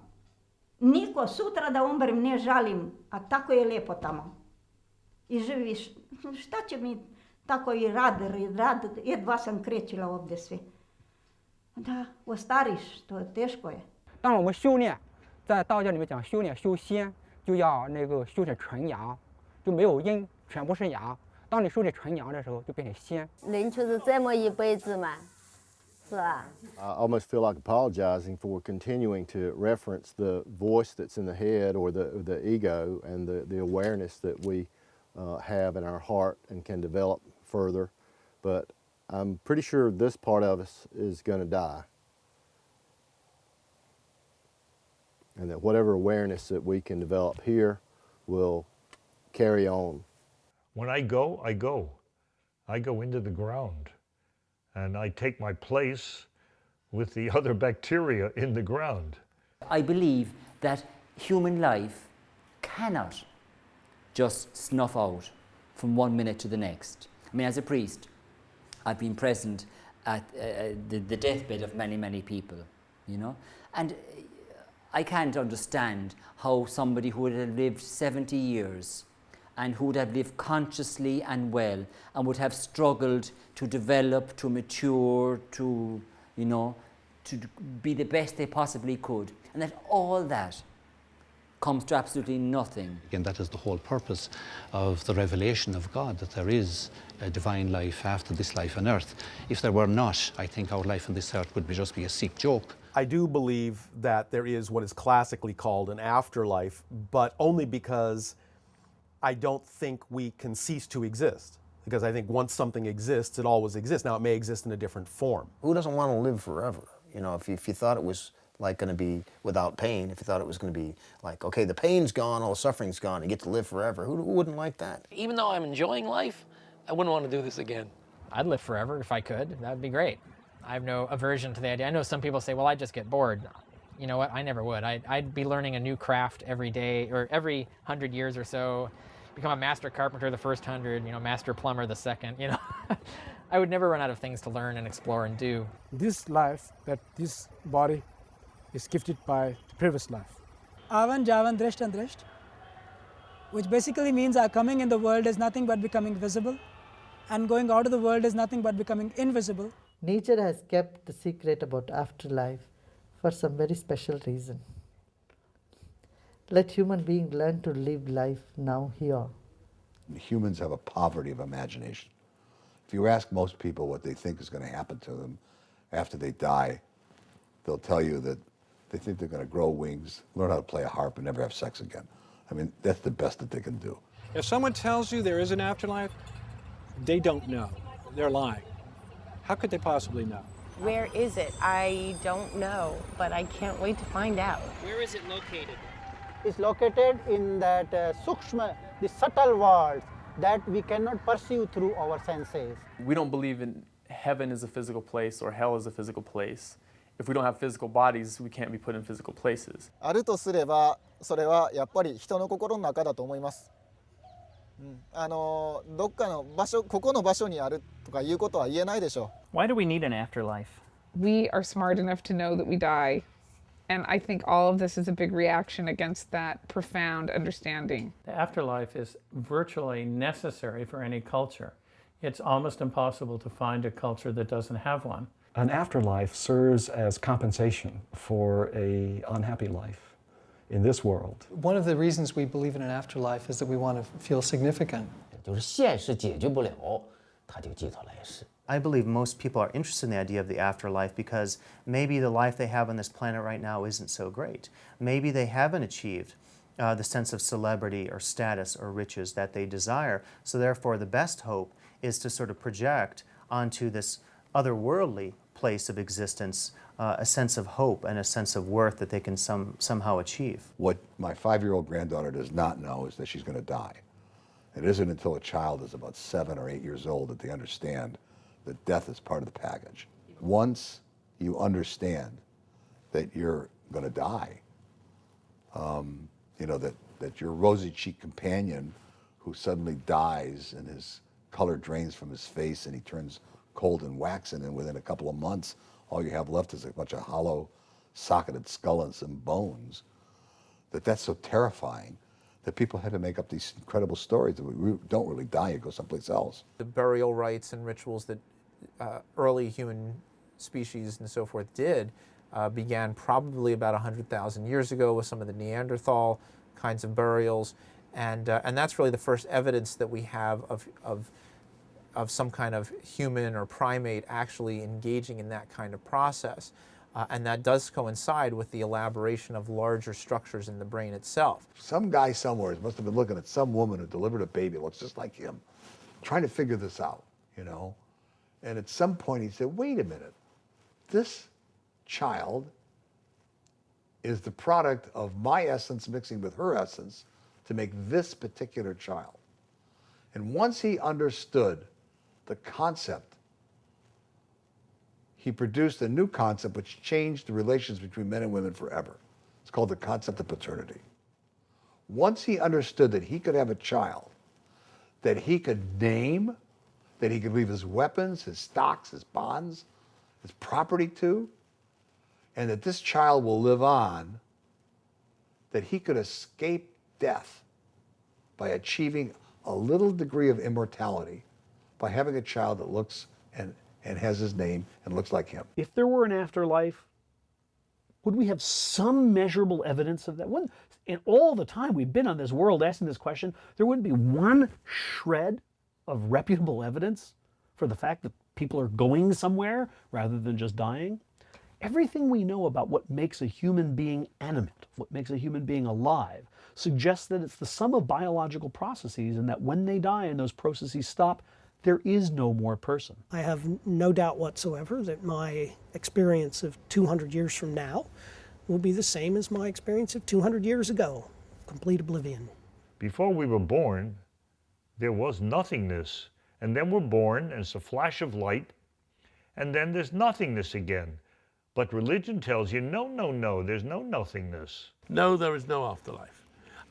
Niko sutra da umrem ne žalim, a tako je lijepo tamo. I živiš, šta će mi tako i rad, jedva sam krećila ovdje sve. Da, ostariš, to je teško je. 当我们修炼，在道教里面讲修炼修仙，就要修成纯阳，就没有阴，全部是阳。当你修炼纯阳的时候，就变成仙。人就是这么一辈子嘛， I almost feel like apologizing for continuing to reference the voice that's in the head or the ego and the awareness that we have in our heart and can develop further. But I'm pretty sure this part of us is going to die. And that whatever awareness that we can develop here will carry on. When I go, I go. I go into the ground. And I take my place with the other bacteria in the ground. I believe that human life cannot just snuff out from one minute to the next. I mean, as a priest, I've been present at the deathbed of many, many people, you know, and I can't understand how somebody who would have lived 70 years and who would have lived consciously and well and would have struggled to develop, to mature, to, you know, to be the best they possibly could, and that all that comes to absolutely nothing. And that is the whole purpose of the revelation of God, that there is a divine life after this life on earth. If there were not, I think our life on this earth would just be a sick joke. I do believe that there is what is classically called an afterlife, but only because I don't think we can cease to exist. Because I think once something exists, it always exists. Now, it may exist in a different form. Who doesn't want to live forever? You know, if you thought it was like going to be without pain, if you thought it was going to be like, okay, the pain's gone, all the suffering's gone, you get to live forever, who wouldn't like that? Even though I'm enjoying life, I wouldn't want to do this again. I'd live forever if I could. That'd be great. I have no aversion to the idea. I know some people say, well, I just get bored. You know what? I never would. I'd be learning a new craft every day or every 100 years or so. Become a master carpenter the first 100, you know, master plumber the second, you know. I would never run out of things to learn and explore and do. This life, that this body is gifted by the previous life. Avan, Javan, Drisht and Drisht, which basically means our coming in the world is nothing but becoming visible, and going out of the world is nothing but becoming invisible. Nature has kept the secret about afterlife for some very special reason. Let human beings learn to live life now here. Humans have a poverty of imagination. If you ask most people what they think is going to happen to them after they die, they'll tell you that they think they're going to grow wings, learn how to play a harp, and never have sex again. I mean, that's the best that they can do. If someone tells you there is an afterlife, they don't know. They're lying. How could they possibly know? Where is it? I don't know, but I can't wait to find out. Where is it located? It's located in that sukshma, the subtle world that we cannot perceive through our senses. We don't believe in heaven is a physical place or hell is a physical place. If we don't have physical bodies, we can't be put in physical places. あるとすれば、それはやっぱり人の心の中だと思います。どっかの場所、ここの場所にあるとかいうことは言えないでしょう。Why do we need an afterlife? We are smart enough to know that we die. And I think all of this is a big reaction against that profound understanding. The afterlife is virtually necessary for any culture. It's almost impossible to find a culture that doesn't have one. An afterlife serves as compensation for an unhappy life in this world. One of the reasons we believe in an afterlife is that we want to feel significant. 就是现实解决不了，他就寄托来世。 I believe most people are interested in the idea of the afterlife because maybe the life they have on this planet right now isn't so great. Maybe they haven't achieved the sense of celebrity or status or riches that they desire. So therefore, the best hope is to sort of project onto this otherworldly place of existence a sense of hope and a sense of worth that they can somehow achieve. What my 5-year-old granddaughter does not know is that she's going to die. It isn't until a child is about 7 or 8 years old that they understand that death is part of the package. Once you understand that you're going to die, you know, that your rosy-cheeked companion who suddenly dies and his color drains from his face and he turns cold and waxen, and within a couple of months, all you have left is a bunch of hollow, socketed skull and some bones, that's so terrifying that people had to make up these incredible stories that we don't really die, you go someplace else. The burial rites and rituals that early human species and so forth did began probably about 100,000 years ago with some of the Neanderthal kinds of burials, and that's really the first evidence that we have of of some kind of human or primate actually engaging in that kind of process. And that does coincide with the elaboration of larger structures in the brain itself. Some guy somewhere must have been looking at some woman who delivered a baby that looks just like him, trying to figure this out, you know? And at some point he said, wait a minute, this child is the product of my essence mixing with her essence to make this particular child. And once he understood the concept, he produced a new concept which changed the relations between men and women forever. It's called the concept of paternity. Once he understood that he could have a child that he could name, that he could leave his weapons, his stocks, his bonds, his property to, and that this child will live on, that he could escape death by achieving a little degree of immortality by having a child that looks and has his name and looks like him. If there were an afterlife, would we have some measurable evidence of that? And all the time we've been on this world asking this question, there wouldn't be one shred of reputable evidence for the fact that people are going somewhere rather than just dying. Everything we know about what makes a human being animate, what makes a human being alive, suggests that it's the sum of biological processes, and that when they die and those processes stop, there is no more person. I have no doubt whatsoever that my experience of 200 years from now will be the same as my experience of 200 years ago, complete oblivion. Before we were born, there was nothingness, and then we're born, and it's a flash of light, and then there's nothingness again. But religion tells you, no, no, no, there's no nothingness. No, there is no afterlife.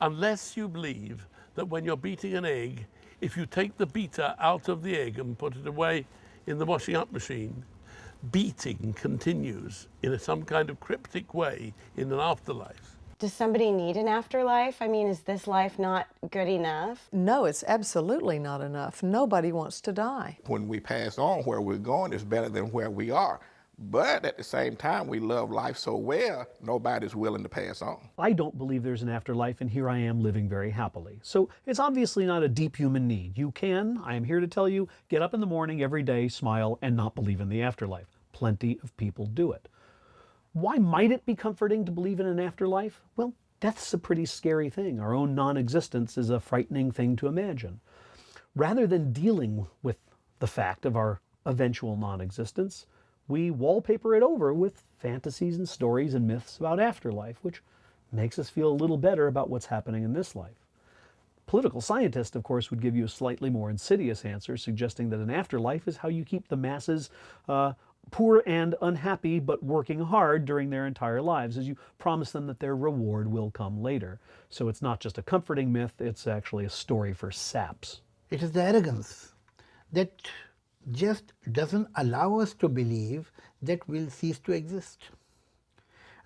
Unless you believe that when you're beating an egg, if you take the beater out of the egg and put it away in the washing up machine, beating continues in some kind of cryptic way in an afterlife. Does somebody need an afterlife? I mean, is this life not good enough? No, it's absolutely not enough. Nobody wants to die. When we pass on, where we're going is better than where we are. But at the same time, we love life so well, nobody's willing to pass on. I don't believe there's an afterlife, and here I am living very happily. So it's obviously not a deep human need. You can, I am here to tell you, get up in the morning every day, smile, and not believe in the afterlife. Plenty of people do it. Why might it be comforting to believe in an afterlife? Well, death's a pretty scary thing. Our own non-existence is a frightening thing to imagine. Rather than dealing with the fact of our eventual non-existence, we wallpaper it over with fantasies and stories and myths about afterlife, which makes us feel a little better about what's happening in this life. Political scientists, of course, would give you a slightly more insidious answer, suggesting that an afterlife is how you keep the masses poor and unhappy, but working hard during their entire lives, as you promise them that their reward will come later. So it's not just a comforting myth, it's actually a story for saps. It is the arrogance that just doesn't allow us to believe that we'll cease to exist.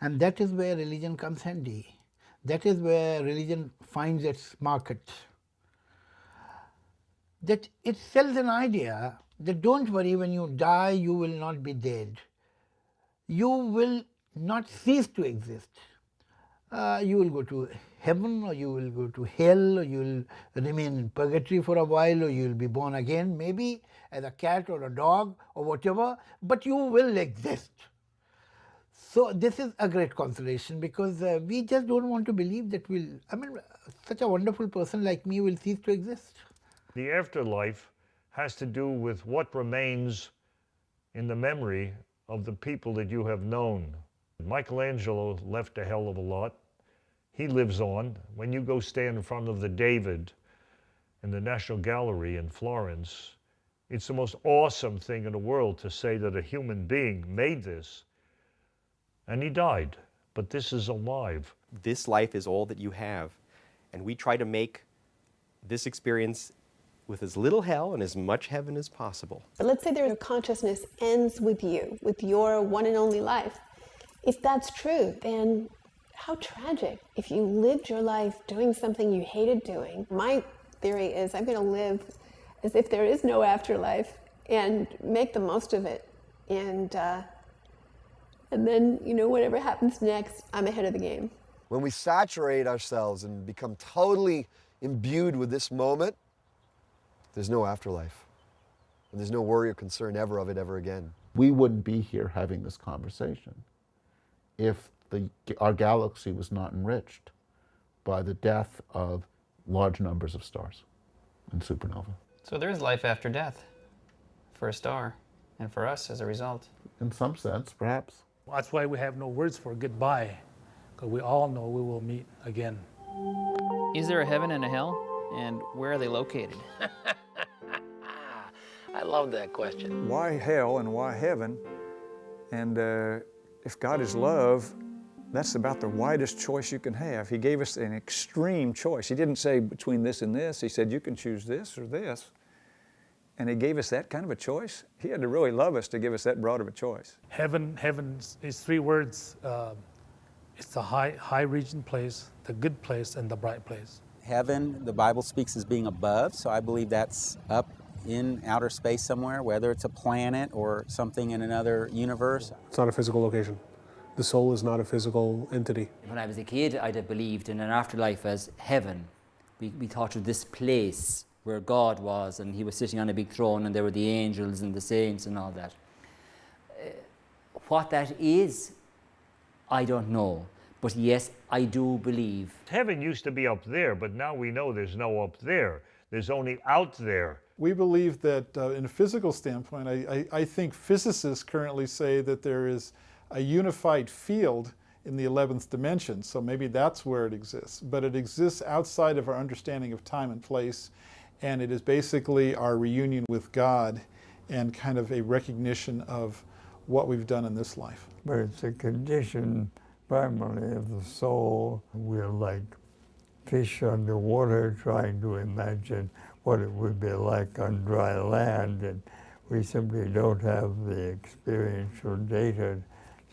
And that is where religion comes handy. That is where religion finds its market. That it sells an idea that don't worry, when you die, you will not be dead. You will not cease to exist. You will go to heaven, or you will go to hell, or you will remain in purgatory for a while, or you will be born again, maybe as a cat or a dog or whatever, but you will exist. So this is a great consolation, because we just don't want to believe that such a wonderful person like me will cease to exist. The afterlife has to do with what remains in the memory of the people that you have known. Michelangelo left a hell of a lot. He lives on. When you go stand in front of the David in the National Gallery in Florence, it's the most awesome thing in the world to say that a human being made this, and he died, but this is alive. This life is all that you have, and we try to make this experience with as little hell and as much heaven as possible. But let's say their consciousness ends with you, with your one and only life. If that's true, then how tragic if you lived your life doing something you hated doing. My theory is I'm going to live as if there is no afterlife and make the most of it. And then, whatever happens next, I'm ahead of the game. When we saturate ourselves and become totally imbued with this moment, there's no afterlife. And there's no worry or concern ever of it ever again. We wouldn't be here having this conversation if our galaxy was not enriched by the death of large numbers of stars in supernova. So there is life after death for a star, and for us as a result. In some sense, perhaps. That's why we have no words for goodbye, because we all know we will meet again. Is there a heaven and a hell, and where are they located? I love that question. Why hell and why heaven? And if God is love, that's about the widest choice you can have. He gave us an extreme choice. He didn't say between this and this. He said you can choose this or this. And he gave us that kind of a choice. He had to really love us to give us that broad of a choice. Heaven is three words. It's the high region place, the good place, and the bright place. Heaven, the Bible speaks as being above, so I believe that's up in outer space somewhere, whether it's a planet or something in another universe. It's not a physical location. The soul is not a physical entity. When I was a kid, I'd have believed in an afterlife as heaven. We thought of this place where God was, and he was sitting on a big throne, and there were the angels and the saints and all that. What that is, I don't know. But yes, I do believe. Heaven used to be up there, but now we know there's no up there. There's only out there. We believe that in a physical standpoint, I think physicists currently say that there is a unified field in the 11th dimension, so maybe that's where it exists. But it exists outside of our understanding of time and place, and it is basically our reunion with God and kind of a recognition of what we've done in this life. But it's a condition primarily of the soul. We're like fish underwater trying to imagine what it would be like on dry land, and we simply don't have the experiential data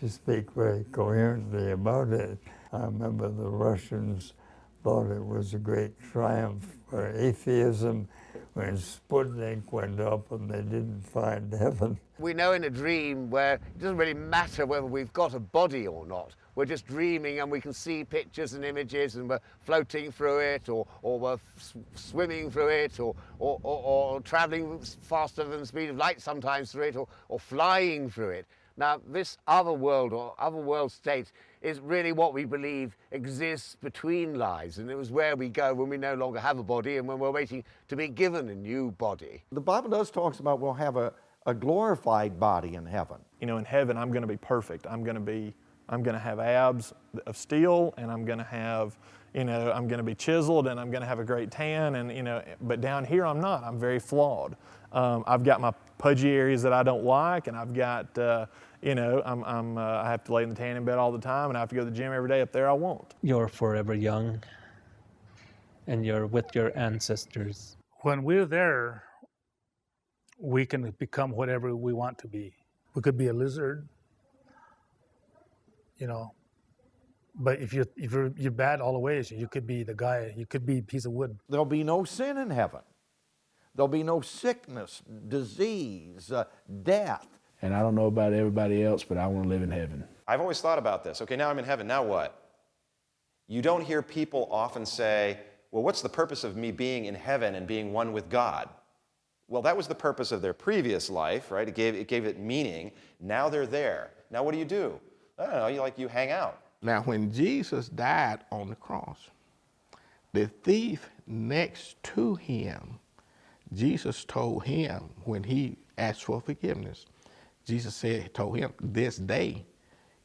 to speak very coherently about it. I remember the Russians thought it was a great triumph for atheism when Sputnik went up and they didn't find heaven. We know in a dream where it doesn't really matter whether we've got a body or not. We're just dreaming and we can see pictures and images and we're floating through it, or we're swimming through it, or traveling faster than the speed of light sometimes through it, or flying through it. Now, this other world or other world state is really what we believe exists between lives, and it was where we go when we no longer have a body and when we're waiting to be given a new body. The Bible does talk about we'll have a glorified body in heaven. You know, in heaven, I'm going to be perfect. I'm going to have abs of steel, and I'm going to have, I'm going to be chiseled, and I'm going to have a great tan, and but down here I'm not. I'm very flawed. I've got my pudgy areas that I don't like, and I've got, I have to lay in the tanning bed all the time, and I have to go to the gym every day. Up there, I won't. You're forever young, and you're with your ancestors. When we're there, we can become whatever we want to be. We could be a lizard, but if you're bad all the ways, you could be the guy. You could be a piece of wood. There'll be no sin in heaven. There'll be no sickness, disease, death. And I don't know about everybody else, but I want to live in heaven. I've always thought about this. Okay, now I'm in heaven, now what? You don't hear people often say, well, what's the purpose of me being in heaven and being one with God? Well, that was the purpose of their previous life, right? It gave it meaning. Now they're there. Now what do? I don't know, you hang out. Now, when Jesus died on the cross, the thief next to him, Jesus told him when he asked for forgiveness, Jesus told him, this day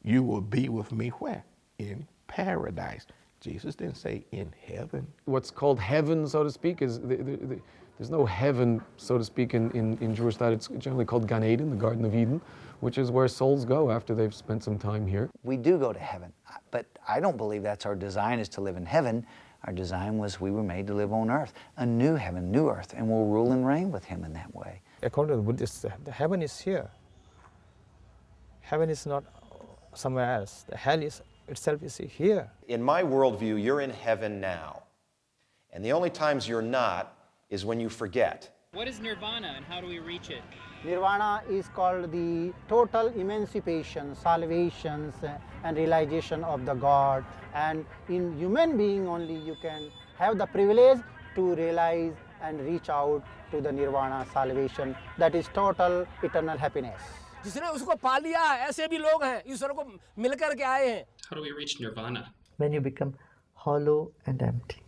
you will be with me where? In paradise. Jesus didn't say in heaven. What's called heaven, so to speak, is there's no heaven, so to speak, in Jewish thought. It's generally called Gan Eden, the Garden of Eden, which is where souls go after they've spent some time here. We do go to heaven, but I don't believe that's our design, is to live in heaven. Our design was we were made to live on earth, a new heaven, new earth, and we'll rule and reign with him in that way. According to the Buddhists, the heaven is here. Heaven is not somewhere else. The hell itself is here. In my worldview, you're in heaven now. And the only times you're not is when you forget. What is nirvana and how do we reach it? Nirvana is called the total emancipation, salvation, and realization of the God. And in human being only you can have the privilege to realize and reach out to the nirvana salvation, that is total eternal happiness. जिसने उसको पा लिया, ऐसे भी लोग हैं, ईश्वर को मिलकर के आए हैं. How do we reach nirvana? When you become hollow and empty.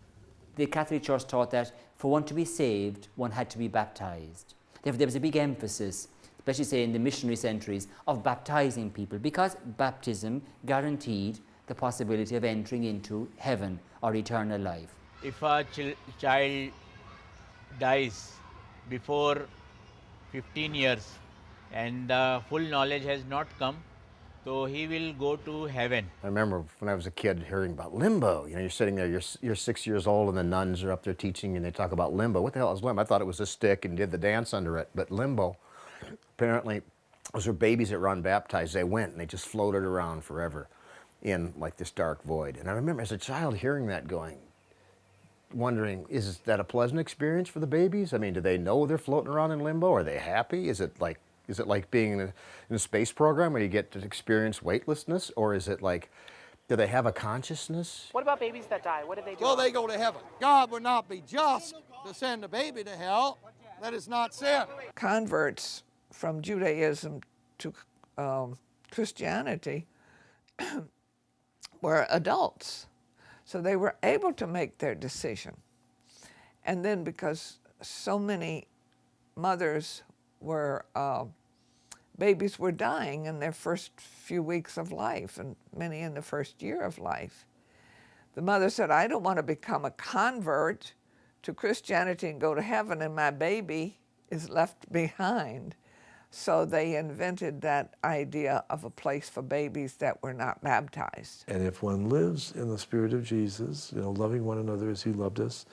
The Catholic Church taught that for one to be saved, one had to be baptized. Therefore, there was a big emphasis, especially say in the missionary centuries, of baptizing people, because baptism guaranteed the possibility of entering into heaven or eternal life. If a child dies before 15 years and full knowledge has not come, so he will go to heaven. I remember when I was a kid hearing about limbo. You know, you're sitting there, you're 6 years old, and the nuns are up there teaching, and they talk about limbo. What the hell is limbo? I thought it was a stick and did the dance under it. But limbo, apparently, those are babies that were unbaptized. They went and they just floated around forever in like this dark void. And I remember as a child hearing that, wondering, is that a pleasant experience for the babies? I mean, do they know they're floating around in limbo? Are they happy? Is it like being in a space program where you get to experience weightlessness? Or is it like, do they have a consciousness? What about babies that die? What do they do? Well, they go to heaven. God would not be just to send a baby to hell. That is not sin. Converts from Judaism to Christianity were adults. So they were able to make their decision. And then because so many mothers were, babies were dying in their first few weeks of life, and many in the first year of life, the mother said, I don't want to become a convert to Christianity and go to heaven, and my baby is left behind. So they invented that idea of a place for babies that were not baptized. And if one lives in the spirit of Jesus, you know, loving one another as he loved us,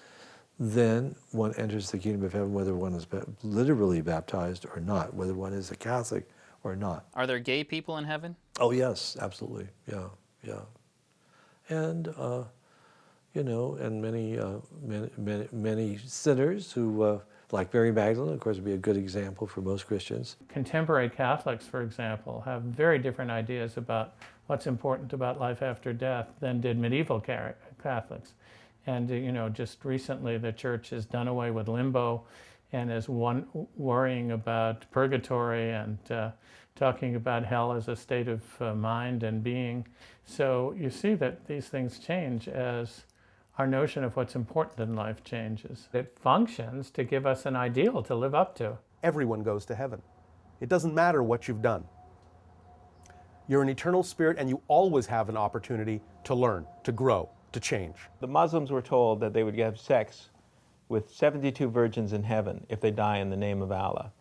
then one enters the kingdom of heaven, whether one is literally baptized or not, whether one is a Catholic or not. Are there gay people in heaven? Oh yes, absolutely, yeah. And you know, and many sinners who, like Mary Magdalene, of course, would be a good example for most Christians. Contemporary Catholics, for example, have very different ideas about what's important about life after death than did medieval Catholics. And you know, just recently the church has done away with limbo and is worrying about purgatory and talking about hell as a state of mind and being. So you see that these things change as our notion of what's important in life changes. It functions to give us an ideal to live up to. Everyone goes to heaven. It doesn't matter what you've done. You're an eternal spirit, and you always have an opportunity to learn, to grow, to change. The Muslims were told that they would have sex with 72 virgins in heaven if they die in the name of Allah.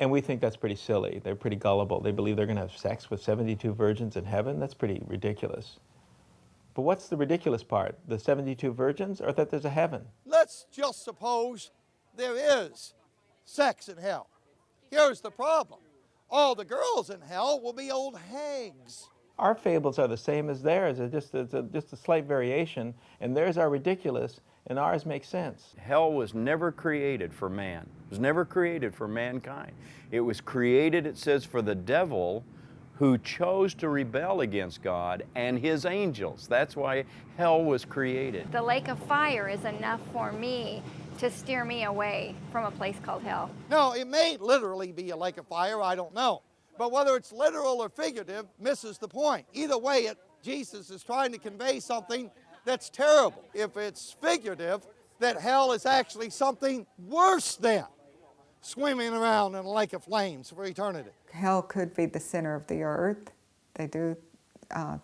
And we think that's pretty silly. They're pretty gullible. They believe they're going to have sex with 72 virgins in heaven? That's pretty ridiculous. But what's the ridiculous part? The 72 virgins, or that there's a heaven? Let's just suppose there is sex in hell. Here's the problem. All the girls in hell will be old hags. Our fables are the same as theirs. It's just a slight variation, and theirs are ridiculous, and ours make sense. Hell was never created for man. It was never created for mankind. It was created, it says, for the devil, who chose to rebel against God and his angels. That's why hell was created. The lake of fire is enough for me to steer me away from a place called hell. No, it may literally be a lake of fire, I don't know. But whether it's literal or figurative misses the point. Either way, Jesus is trying to convey something that's terrible. If it's figurative, that hell is actually something worse than swimming around in a lake of flames for eternity. Hell could be the center of the earth. They do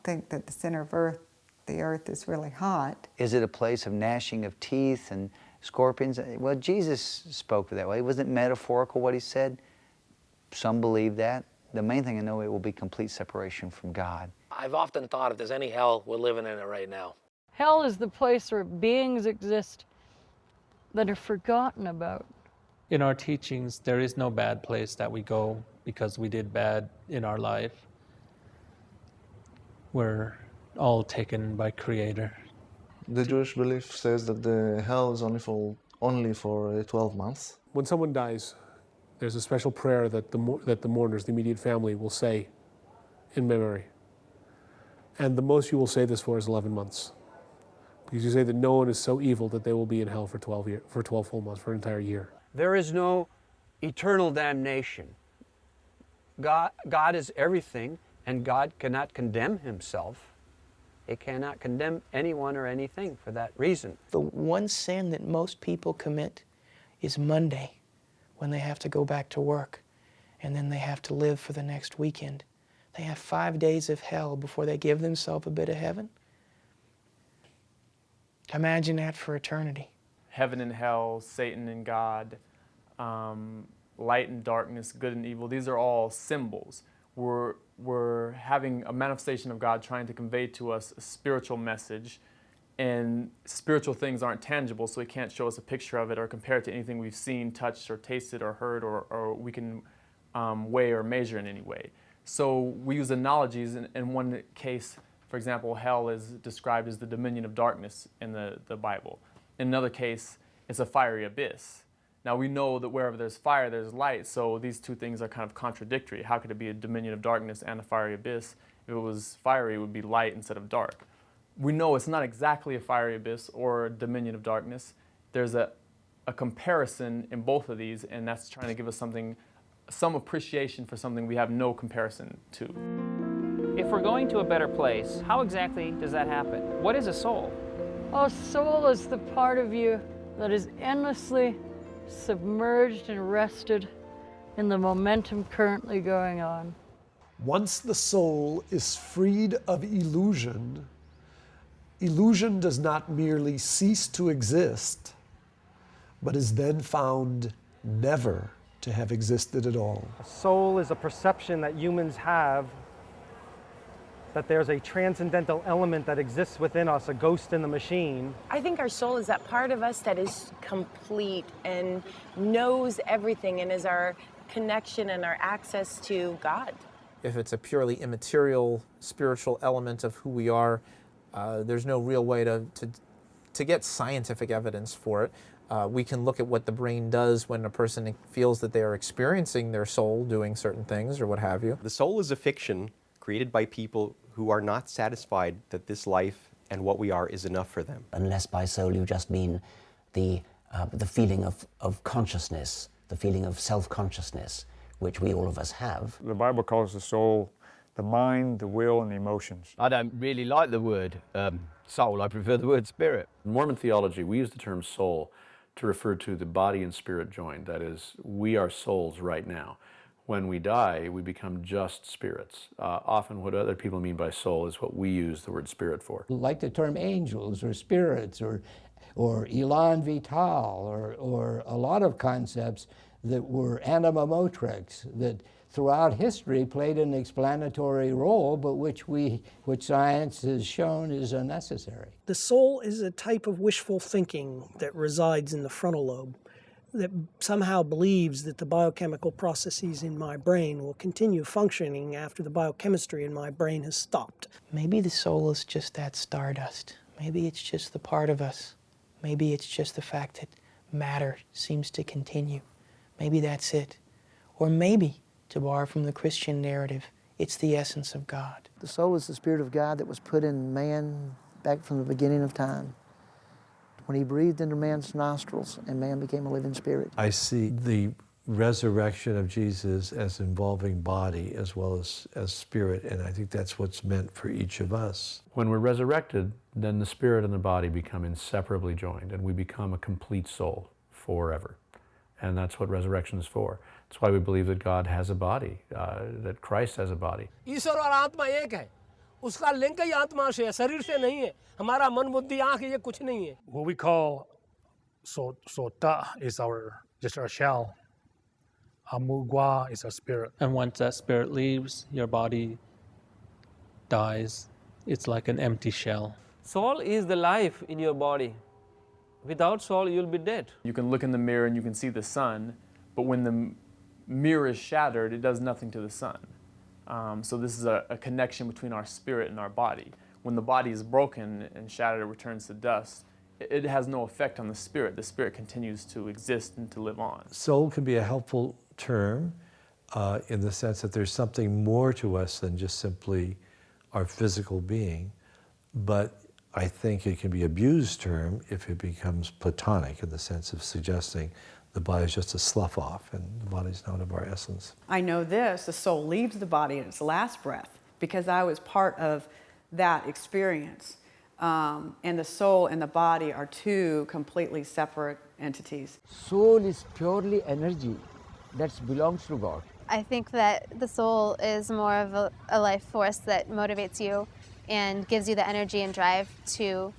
think that the center of the earth is really hot. Is it a place of gnashing of teeth and scorpions? Well, Jesus spoke that way. Wasn't it metaphorical what he said? Some believe that. The main thing I know, it will be complete separation from God. I've often thought if there's any hell, we're living in it right now. Hell is the place where beings exist that are forgotten about. In our teachings, there is no bad place that we go because we did bad in our life. We're all taken by Creator. The Jewish belief says that the hell is only for 12 months. When someone dies, there's a special prayer that the mourners, the immediate family, will say in memory. And the most you will say this for is 11 months. Because you say that no one is so evil that they will be in hell for 12 full months, for an entire year. There is no eternal damnation. God is everything, and God cannot condemn himself. He cannot condemn anyone or anything for that reason. The one sin that most people commit is Monday, when they have to go back to work, and then they have to live for the next weekend. They have 5 days of hell before they give themselves a bit of heaven. Imagine that for eternity. Heaven and hell, Satan and God, light and darkness, good and evil, these are all symbols. We're having a manifestation of God trying to convey to us a spiritual message, and spiritual things aren't tangible, so He can't show us a picture of it or compare it to anything we've seen, touched, or tasted, or heard, or we can weigh or measure in any way. So we use analogies. In one case, for example, hell is described as the dominion of darkness in the Bible. In another case, it's a fiery abyss. Now we know that wherever there's fire, there's light, so these two things are kind of contradictory. How could it be a dominion of darkness and a fiery abyss? If it was fiery, it would be light instead of dark. We know it's not exactly a fiery abyss or a dominion of darkness. There's a comparison in both of these, and that's trying to give us some appreciation for something we have no comparison to. If we're going to a better place, how exactly does that happen? What is a soul? A soul is the part of you that is endlessly submerged and rested in the momentum currently going on. Once the soul is freed of illusion, illusion does not merely cease to exist, but is then found never to have existed at all. A soul is a perception that humans have that there's a transcendental element that exists within us, a ghost in the machine. I think our soul is that part of us that is complete and knows everything and is our connection and our access to God. If it's a purely immaterial, spiritual element of who we are, there's no real way to get scientific evidence for it. We can look at what the brain does when a person feels that they are experiencing their soul doing certain things or what have you. The soul is a fiction created by people who are not satisfied that this life and what we are is enough for them. Unless by soul you just mean the feeling of consciousness, the feeling of self-consciousness, which we all of us have. The Bible calls the soul the mind, the will, and the emotions. I don't really like the word soul. I prefer the word spirit. In Mormon theology, we use the term soul to refer to the body and spirit joined. That is, we are souls right now. When we die, we become just spirits. Often what other people mean by soul is what we use the word spirit for. Like the term angels or spirits or elan vital or a lot of concepts that were anima motrix that throughout history played an explanatory role, but which science has shown is unnecessary. The soul is a type of wishful thinking that resides in the frontal lobe that somehow believes that the biochemical processes in my brain will continue functioning after the biochemistry in my brain has stopped. Maybe the soul is just that stardust. Maybe it's just the part of us. Maybe it's just the fact that matter seems to continue. Maybe that's it. Or maybe, to borrow from the Christian narrative, it's the essence of God. The soul is the Spirit of God that was put in man back from the beginning of time, when He breathed into man's nostrils and man became a living spirit. I see the resurrection of Jesus as involving body as well as spirit, and I think that's what's meant for each of us. When we're resurrected, then the spirit and the body become inseparably joined, and we become a complete soul forever. And that's what resurrection is for. That's why we believe that God has a body, that Christ has a body. ईश्वर और आत्मा एक है, उसका link ही आत्मा से है, शरीर से नहीं है. हमारा मन बुद्धि आँख ये कुछ नहीं है. What we call sota is just our shell. Amugwa is our spirit. And once that spirit leaves, your body dies. It's like an empty shell. Soul is the life in your body. Without soul, you'll be dead. You can look in the mirror and you can see the sun, but when the mirror is shattered, it does nothing to the sun. So this is a connection between our spirit and our body. When the body is broken and shattered, it returns to dust. It has no effect on the spirit. The spirit continues to exist and to live on. Soul can be a helpful term in the sense that there's something more to us than just simply our physical being. But I think it can be abused term if it becomes platonic in the sense of suggesting the body is just a slough off and the body is not of our essence. I know this, the soul leaves the body in its last breath because I was part of that experience. And the soul and the body are two completely separate entities. Soul is purely energy that belongs to God. I think that the soul is more of a life force that motivates you and gives you the energy and drive to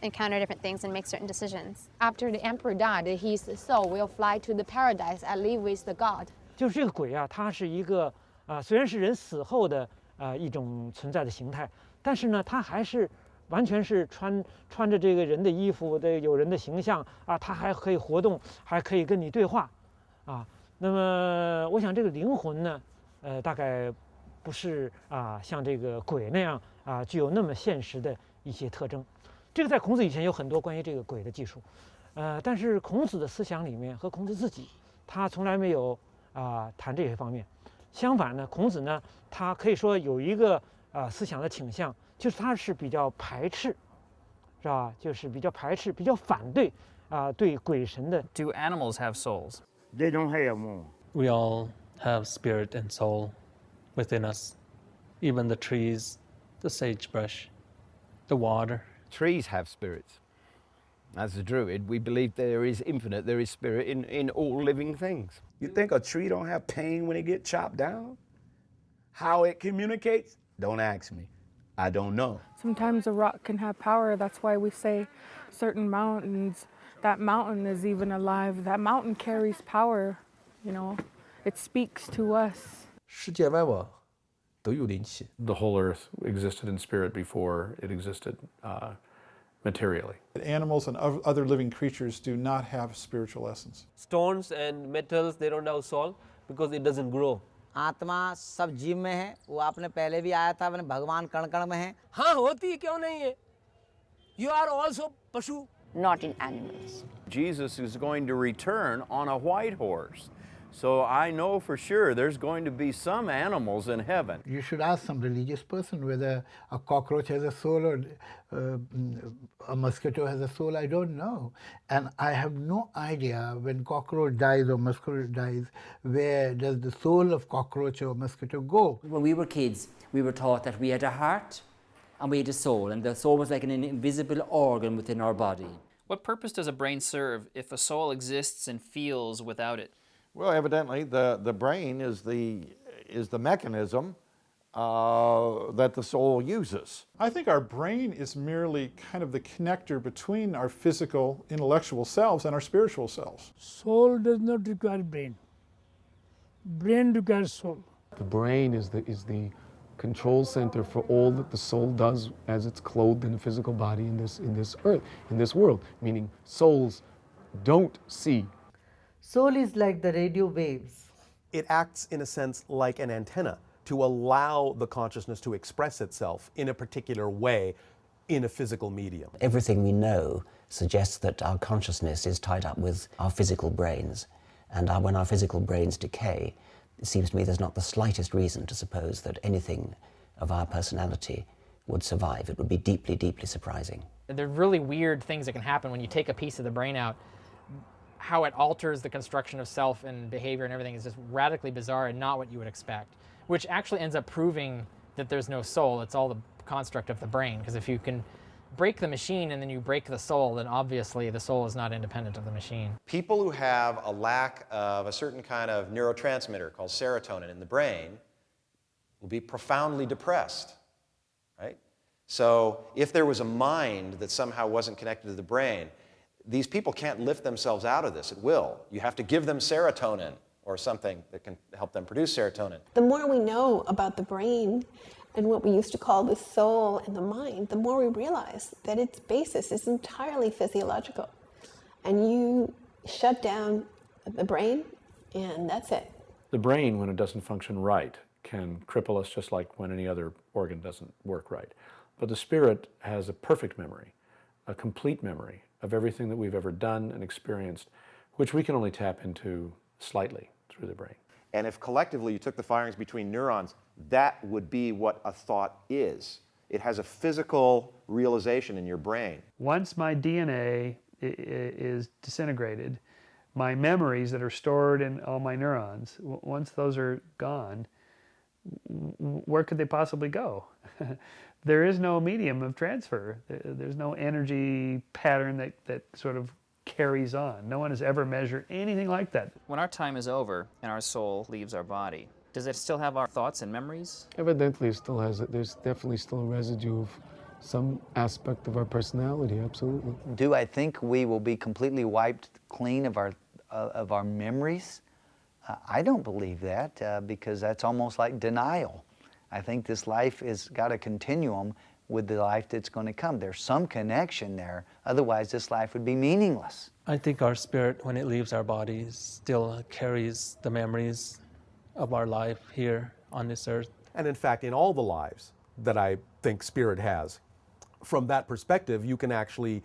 encounter different things and make certain decisions. After the emperor died, his soul will fly to the paradise and live with the God. 就是这个鬼啊，它是一个虽然是人死后的一种存在的形态，但是呢，它还是完全是穿着这个人的衣服的有人的形象啊，它还可以活动，还可以跟你对话啊。那么我想这个灵魂呢，大概不是像这个鬼那样具有那么现实的一些特征。这个在孔子以前有很多关于这个鬼的技术，但是孔子的思想里面和孔子自己，他从来没有谈这些方面。相反呢，孔子呢，他可以说有一个思想的倾向，就是他是比较排斥，是吧？就是比较排斥、比较反对对鬼神的。Do animals have souls? They don't have one. We all have spirit and soul within us. Even the trees, the sagebrush, the water. Trees have spirits. As a Druid, we believe there is infinite, there is spirit in all living things. You think a tree don't have pain when it get chopped down? How it communicates? Don't ask me. I don't know. Sometimes a rock can have power. That's why we say certain mountains, that mountain is even alive. That mountain carries power, you know. It speaks to us. 世界万物都有灵气。 The whole earth existed in spirit before it existed materially. Animals and other living creatures do not have spiritual essence. Stones and metals, they don't have soul because it doesn't grow. आत्मा सब जीव में है, वो आपने पहले भी आया था, भगवान कण कण में है। हाँ होती क्यों नहीं है? You are also पशु. Not in animals. Jesus is going to return on a white horse. So I know for sure there's going to be some animals in heaven. You should ask some religious person whether a cockroach has a soul or a mosquito has a soul. I don't know. And I have no idea when cockroach dies or mosquito dies, where does the soul of cockroach or mosquito go? When we were kids, we were taught that we had a heart and we had a soul, and the soul was like an invisible organ within our body. What purpose does a brain serve if a soul exists and feels without it? Well, evidently, the brain is the mechanism that the soul uses. I think our brain is merely kind of the connector between our physical, intellectual selves and our spiritual selves. Soul does not require brain. Brain requires soul. The brain is the control center for all that the soul does as it's clothed in a physical body in this earth, in this world. Meaning, souls don't see. Soul is like the radio waves. It acts, in a sense, like an antenna to allow the consciousness to express itself in a particular way in a physical medium. Everything we know suggests that our consciousness is tied up with our physical brains. And when our physical brains decay, it seems to me there's not the slightest reason to suppose that anything of our personality would survive. It would be deeply, deeply surprising. There are really weird things that can happen when you take a piece of the brain out. How it alters the construction of self and behavior and everything is just radically bizarre and not what you would expect, which actually ends up proving that there's no soul. It's all the construct of the brain, because if you can break the machine and then you break the soul, then obviously the soul is not independent of the machine. People who have a lack of a certain kind of neurotransmitter called serotonin in the brain will be profoundly depressed, right? So if there was a mind that somehow wasn't connected to the brain, these people can't lift themselves out of this at will. You have to give them serotonin or something that can help them produce serotonin. The more we know about the brain and what we used to call the soul and the mind, the more we realize that its basis is entirely physiological. And you shut down the brain, and that's it. The brain, when it doesn't function right, can cripple us just like when any other organ doesn't work right. But the spirit has a perfect memory, a complete memory of everything that we've ever done and experienced, which we can only tap into slightly through the brain. And if collectively you took the firings between neurons, that would be what a thought is. It has a physical realization in your brain. Once my DNA is disintegrated, my memories that are stored in all my neurons, once those are gone, where could they possibly go? There is no medium of transfer. There's no energy pattern that sort of carries on. No one has ever measured anything like that. When our time is over and our soul leaves our body, does it still have our thoughts and memories? Evidently, it still has it. There's definitely still a residue of some aspect of our personality, absolutely. Do I think we will be completely wiped clean of our memories? I don't believe that because that's almost like denial. I think this life has got a continuum with the life that's going to come. There's some connection there, otherwise this life would be meaningless. I think our spirit, when it leaves our bodies, still carries the memories of our life here on this earth. And in fact, in all the lives that I think spirit has, from that perspective, you can actually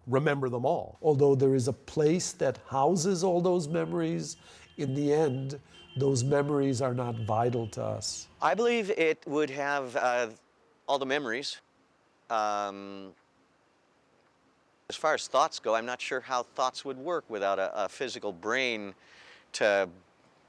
remember them all. Although there is a place that houses all those memories, in the end, those memories are not vital to us. I believe it would have all the memories. As far as thoughts go, I'm not sure how thoughts would work without a physical brain to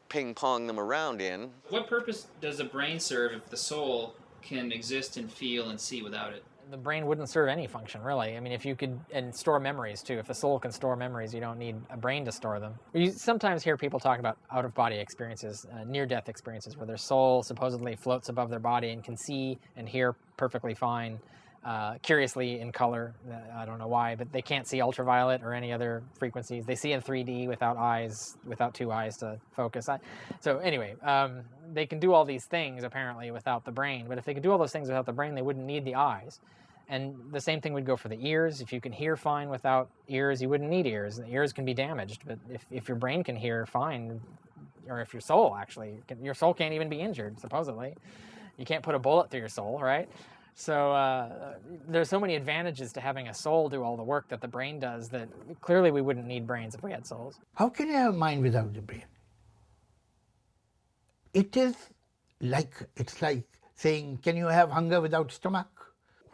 ping-pong them around in. What purpose does the brain serve if the soul can exist and feel and see without it? The brain wouldn't serve any function, really. I mean, if you could, and store memories too. If the soul can store memories, you don't need a brain to store them. You sometimes hear people talk about out-of-body experiences, near-death experiences, where their soul supposedly floats above their body and can see and hear perfectly fine, curiously in color. I don't know why, but they can't see ultraviolet or any other frequencies. They see in 3D without eyes, without two eyes to focus. So anyway, they can do all these things apparently without the brain, but if they could do all those things without the brain, they wouldn't need the eyes. And the same thing would go for the ears. If you can hear fine without ears, you wouldn't need ears. The ears can be damaged, but if your brain can hear fine, or if your soul actually, your soul can't even be injured, supposedly. You can't put a bullet through your soul, right? So there's so many advantages to having a soul do all the work that the brain does that clearly we wouldn't need brains if we had souls. How can you have a mind without the brain? It's like saying, can you have hunger without stomach?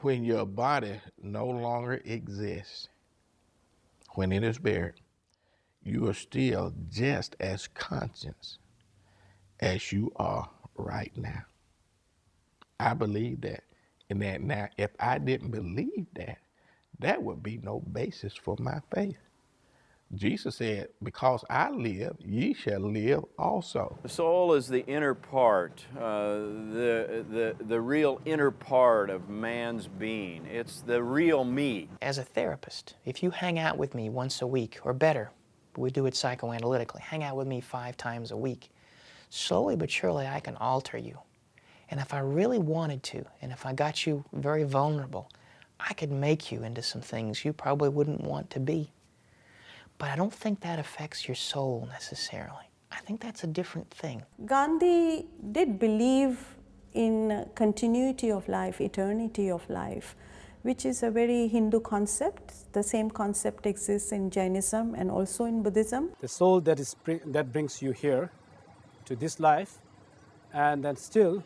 When your body no longer exists, when it is buried, you are still just as conscious as you are right now. I believe that. And that now, if I didn't believe that, that would be no basis for my faith. Jesus said, because I live, ye shall live also. The soul is the inner part, the real inner part of man's being. It's the real me. As a therapist, if you hang out with me once a week, or better, we do it psychoanalytically, hang out with me 5 times a week, slowly but surely I can alter you. And if I really wanted to, and if I got you very vulnerable, I could make you into some things you probably wouldn't want to be. But I don't think that affects your soul necessarily. I think that's a different thing. Gandhi did believe in continuity of life, eternity of life, which is a very Hindu concept. The same concept exists in Jainism and also in Buddhism. The soul that brings you here to this life, and then still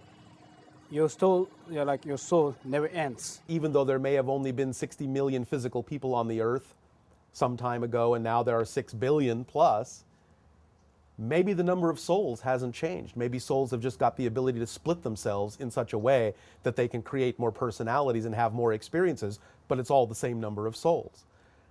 your soul never ends. Even though there may have only been 60 million physical people on the earth some time ago, and now there are 6 billion plus, maybe the number of souls hasn't changed. Maybe souls have just got the ability to split themselves in such a way that they can create more personalities and have more experiences, but it's all the same number of souls.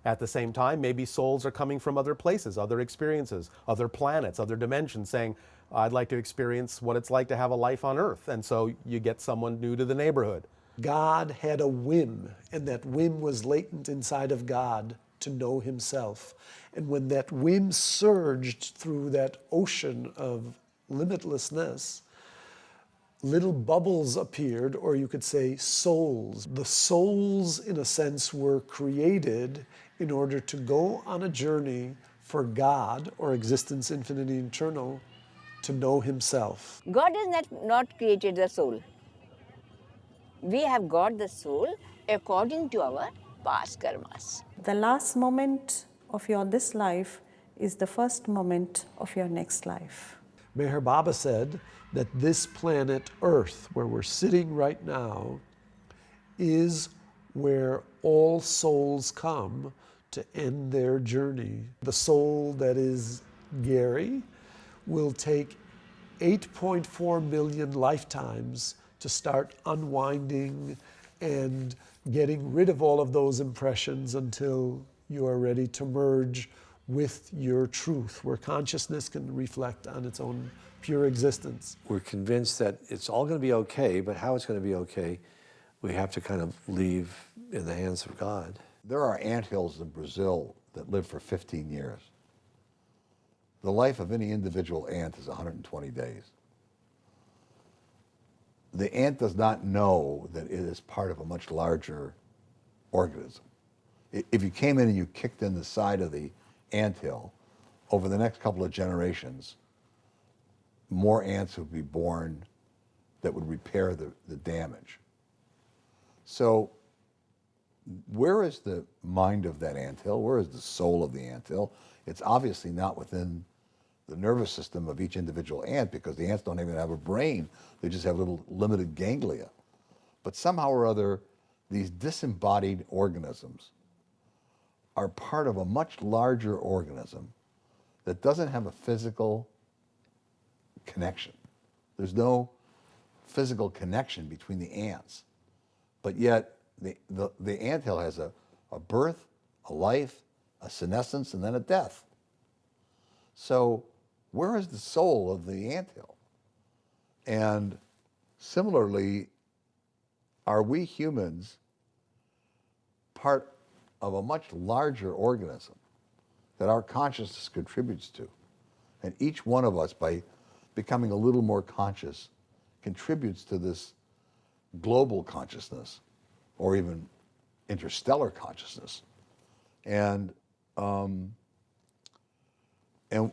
At the same time, maybe souls are coming from other places, other experiences, other planets, other dimensions, saying, I'd like to experience what it's like to have a life on Earth. And so you get someone new to the neighborhood. God had a whim, and that whim was latent inside of God to know himself. And when that whim surged through that ocean of limitlessness, little bubbles appeared, or you could say souls. The souls, in a sense, were created in order to go on a journey for God, or existence infinite and eternal, to know himself. God has not created the soul. We have got the soul according to our past karmas. The last moment of this life is the first moment of your next life. Meher Baba said that this planet Earth, where we're sitting right now, is where all souls come to end their journey. The soul that is Gary will take 8.4 million lifetimes to start unwinding and getting rid of all of those impressions until you are ready to merge with your truth, where consciousness can reflect on its own pure existence. We're convinced that it's all going to be okay, but how it's going to be okay, we have to kind of leave in the hands of God. There are anthills in Brazil that live for 15 years. The life of any individual ant is 120 days. The ant does not know that it is part of a much larger organism. If you came in and you kicked in the side of the anthill, over the next couple of generations, more ants would be born that would repair the damage. So where is the mind of that anthill? Where is the soul of the anthill? It's obviously not within the nervous system of each individual ant, because the ants don't even have a brain. They just have little limited ganglia. But somehow or other, these disembodied organisms are part of a much larger organism that doesn't have a physical connection. There's no physical connection between the ants. But yet, the anthill has a birth, a life, a senescence, and then a death. So where is the soul of the anthill? And similarly, are we humans part of a much larger organism that our consciousness contributes to? And each one of us, by becoming a little more conscious, contributes to this global consciousness, or even interstellar consciousness. And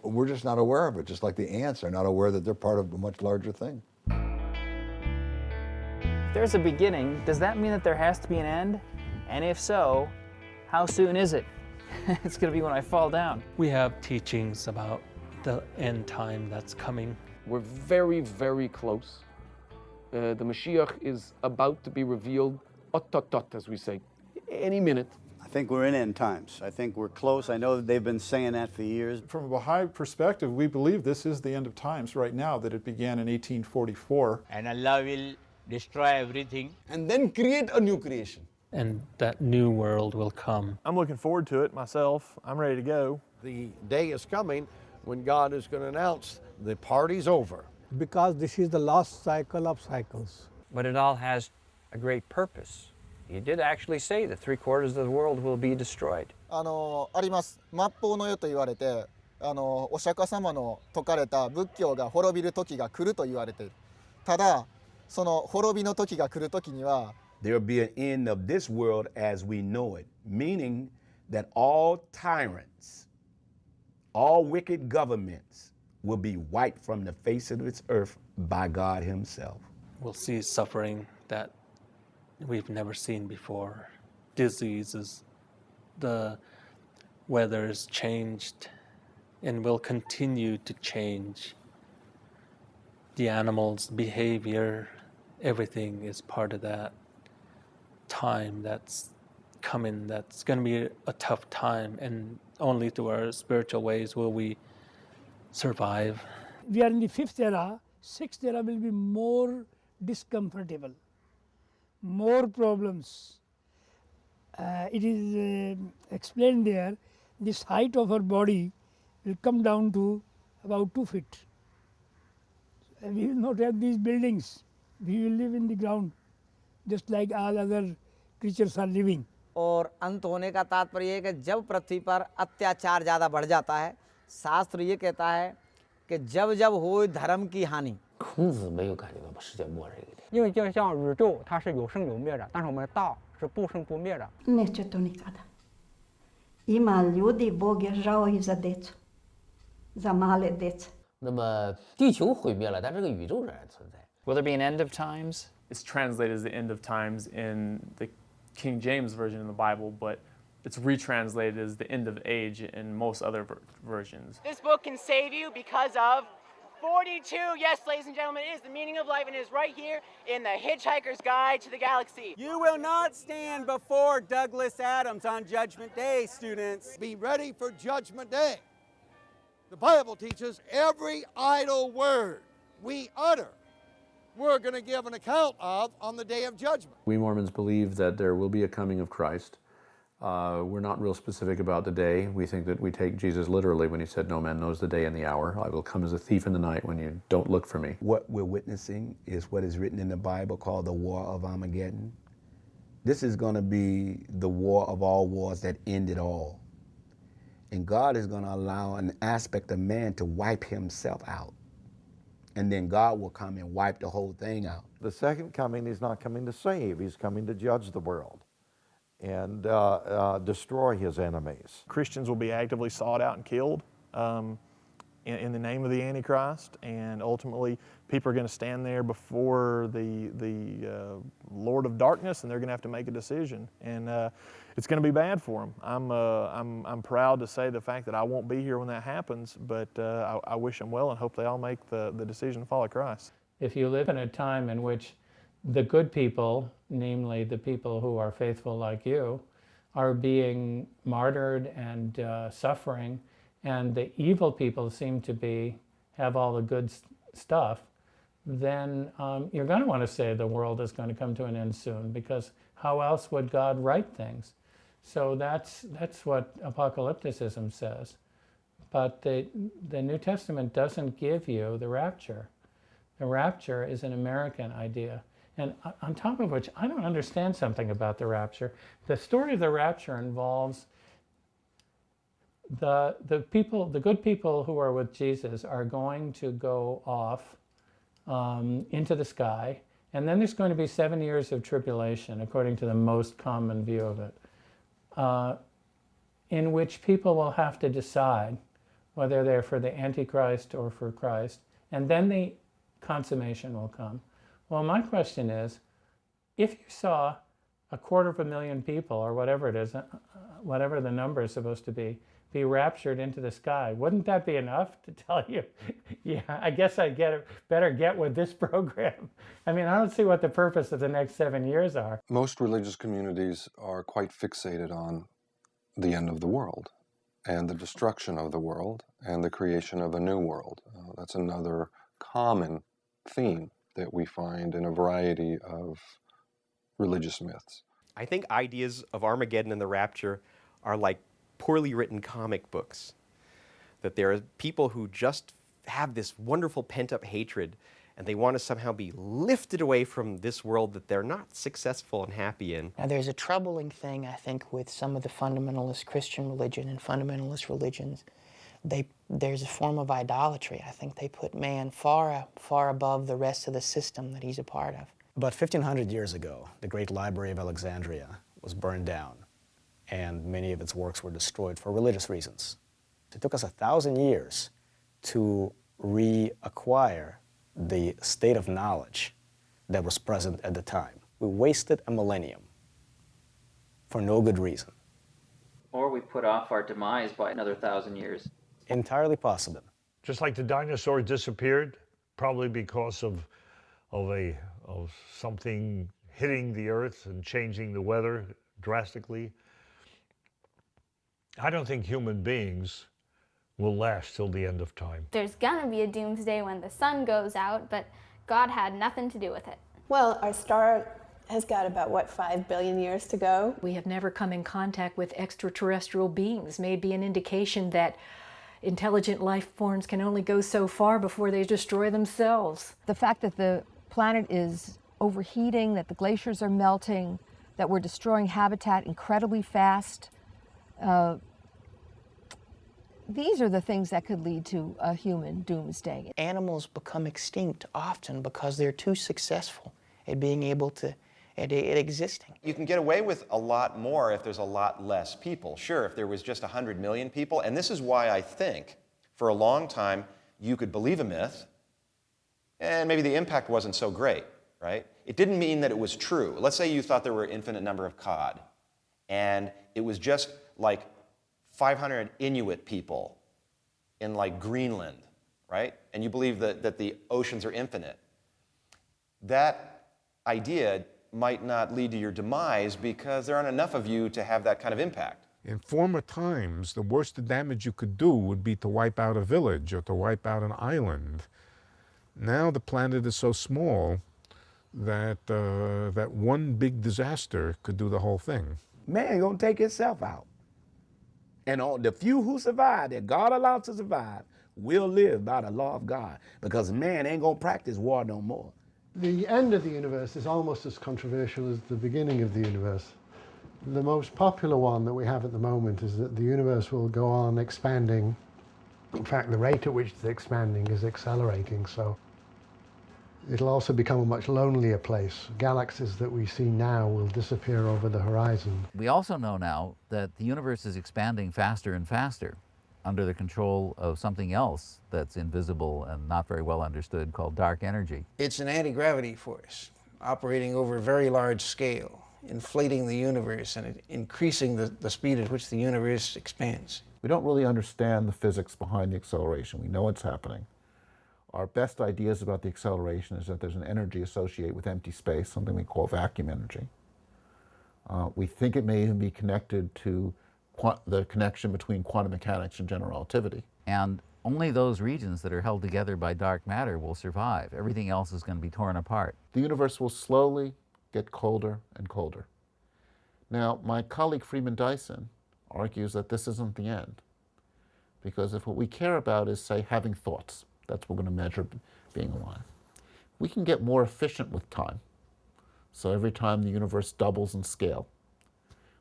we're just not aware of it, just like the ants are not aware that they're part of a much larger thing. If there's a beginning, does that mean that there has to be an end? And if so, how soon is it? It's going to be when I fall down. We have teachings about the end time that's coming. We're very, very close. The Mashiach is about to be revealed, ot-tot-tot, as we say, any minute. I think we're in end times. I think we're close. I know that they've been saying that for years. From a Baha'i perspective, we believe this is the end of times right now, that it began in 1844. And Allah will destroy everything. And then create a new creation. And that new world will come. I'm looking forward to it myself. I'm ready to go. The day is coming when God is going to announce the party's over. Because this is the last cycle of cycles. But it all has a great purpose. He did actually say that 3/4 of the world will be destroyed. あります。末法の世と言われて、お釈迦様の説かれた仏教が滅びる時が来ると言われている。ただ、その滅びの時が来る時には、There will be an end of this world as we know it, meaning that all tyrants, all wicked governments will be wiped from the face of this earth by God Himself. We'll see suffering that we've never seen before. Diseases, the weather has changed and will continue to change. The animals' behavior, everything is part of that time that's coming. That's going to be a tough time, and only through our spiritual ways will we survive. We are in the 5th era. 6th era will be more discomfortable, more problems. It is explained there, this height of our body will come down to about 2 feet. We will not have these buildings. We will live in the ground, just like all other creatures are living. और अंत होने का तात्पर्य है कि जब पृथ्वी पर अत्याचार ज़्यादा बढ़ जाता है, शास्त्र ये कहता है कि जब जब हो धर्म की हानि. 孔子没有感觉到世界末日一点。因为就像宇宙，它是有生有灭的，但是我们的道是不生不灭的。Нечето никада. Има люди, Бог е жал и за деца, за мале деца. 那么地球毁灭了，但这个宇宙仍然存在。Will there be an end of times? It's translated as the end of times in the King James Version in the Bible, but it's retranslated as the end of age in most other versions. This book can save you because of 42, yes, ladies and gentlemen, is the meaning of life, and is right here in the Hitchhiker's Guide to the Galaxy. You will not stand before Douglas Adams on Judgment Day, students. Be ready for Judgment Day. The Bible teaches every idle word we utter, we're going to give an account of on the day of judgment. We Mormons believe that there will be a coming of Christ. We're not real specific about the day. We think that we take Jesus literally when he said, "No man knows the day and the hour. I will come as a thief in the night when you don't look for me." What we're witnessing is what is written in the Bible called the War of Armageddon. This is going to be the war of all wars that end it all. And God is going to allow an aspect of man to wipe himself out. And then God will come and wipe the whole thing out. The second coming, he's not coming to save. He's coming to judge the world and destroy his enemies. Christians will be actively sought out and killed in the name of the Antichrist, and ultimately people are going to stand there before the Lord of Darkness, and they're going to have to make a decision, and it's going to be bad for them. I'm proud to say the fact that I won't be here when that happens, but I wish them well and hope they all make the decision to follow Christ. If you live in a time in which the good people, namely the people who are faithful like you, are being martyred and suffering, and the evil people seem to have all the good stuff, then you're going to want to say the world is going to come to an end soon, because how else would God write things? So that's what apocalypticism says. But the New Testament doesn't give you the rapture. The rapture is an American idea. And on top of which, I don't understand something about the rapture. The story of the rapture involves the good people who are with Jesus are going to go off into the sky, and then there's going to be 7 years of tribulation, according to the most common view of it, in which people will have to decide whether they're for the Antichrist or for Christ, and then the consummation will come. Well, my question is, if you saw 250,000 people, or whatever it is, whatever the number is supposed to be raptured into the sky, wouldn't that be enough to tell you, yeah, I guess I better get with this program? I mean, I don't see what the purpose of the next 7 years are. Most religious communities are quite fixated on the end of the world and the destruction of the world and the creation of a new world. That's another common theme that we find in a variety of religious myths. I think ideas of Armageddon and the rapture are like poorly written comic books. That there are people who just have this wonderful pent-up hatred, and they want to somehow be lifted away from this world that they're not successful and happy in. Now, there's a troubling thing, I think, with some of the fundamentalist Christian religion and fundamentalist religions. There's a form of idolatry. I think they put man far above the rest of the system that he's a part of. About 1,500 years ago, the great Library of Alexandria was burned down, and many of its works were destroyed for religious reasons. It took us 1,000 years to reacquire the state of knowledge that was present at the time. We wasted a millennium for no good reason. Or we put off our demise by another 1,000 years. Entirely possible. Just like the dinosaurs disappeared, probably because of something hitting the earth and changing the weather drastically. I don't think human beings will last till the end of time. There's gonna be a doomsday when the sun goes out, but God had nothing to do with it. Well, our star has got about, 5 billion years to go. We have never come in contact with extraterrestrial beings. May be an indication that intelligent life forms can only go so far before they destroy themselves. The fact that the planet is overheating, that the glaciers are melting, that we're destroying habitat incredibly fast, these are the things that could lead to a human doomsday. Animals become extinct often because they're too successful at being able to, at existing. You can get away with a lot more if there's a lot less people. Sure, if there was just 100 million people, and this is why I think for a long time you could believe a myth and maybe the impact wasn't so great, right? It didn't mean that it was true. Let's say you thought there were an infinite number of cod and it was just like 500 Inuit people in like Greenland, right? And you believe that the oceans are infinite. That idea might not lead to your demise because there aren't enough of you to have that kind of impact. In former times, the worst damage you could do would be to wipe out a village or to wipe out an island. Now the planet is so small that that one big disaster could do the whole thing. Man gonna take itself out. And on the few who survive, that God allowed to survive, will live by the law of God, because man ain't gonna practice war no more. The end of the universe is almost as controversial as the beginning of the universe. The most popular one that we have at the moment is that the universe will go on expanding. In fact, the rate at which it's expanding is accelerating, so it'll also become a much lonelier place. Galaxies that we see now will disappear over the horizon. We also know now that the universe is expanding faster and faster under the control of something else that's invisible and not very well understood called dark energy. It's an anti-gravity force operating over a very large scale, inflating the universe and increasing the speed at which the universe expands. We don't really understand the physics behind the acceleration. We know it's happening. Our best ideas about the acceleration is that there's an energy associated with empty space, something we call vacuum energy. We think it may even be connected to the connection between quantum mechanics and general relativity. And only those regions that are held together by dark matter will survive. Everything else is going to be torn apart. The universe will slowly get colder and colder. Now, my colleague Freeman Dyson argues that this isn't the end, because if what we care about is, say, having thoughts, that's what we're going to measure being alive. We can get more efficient with time. So every time the universe doubles in scale,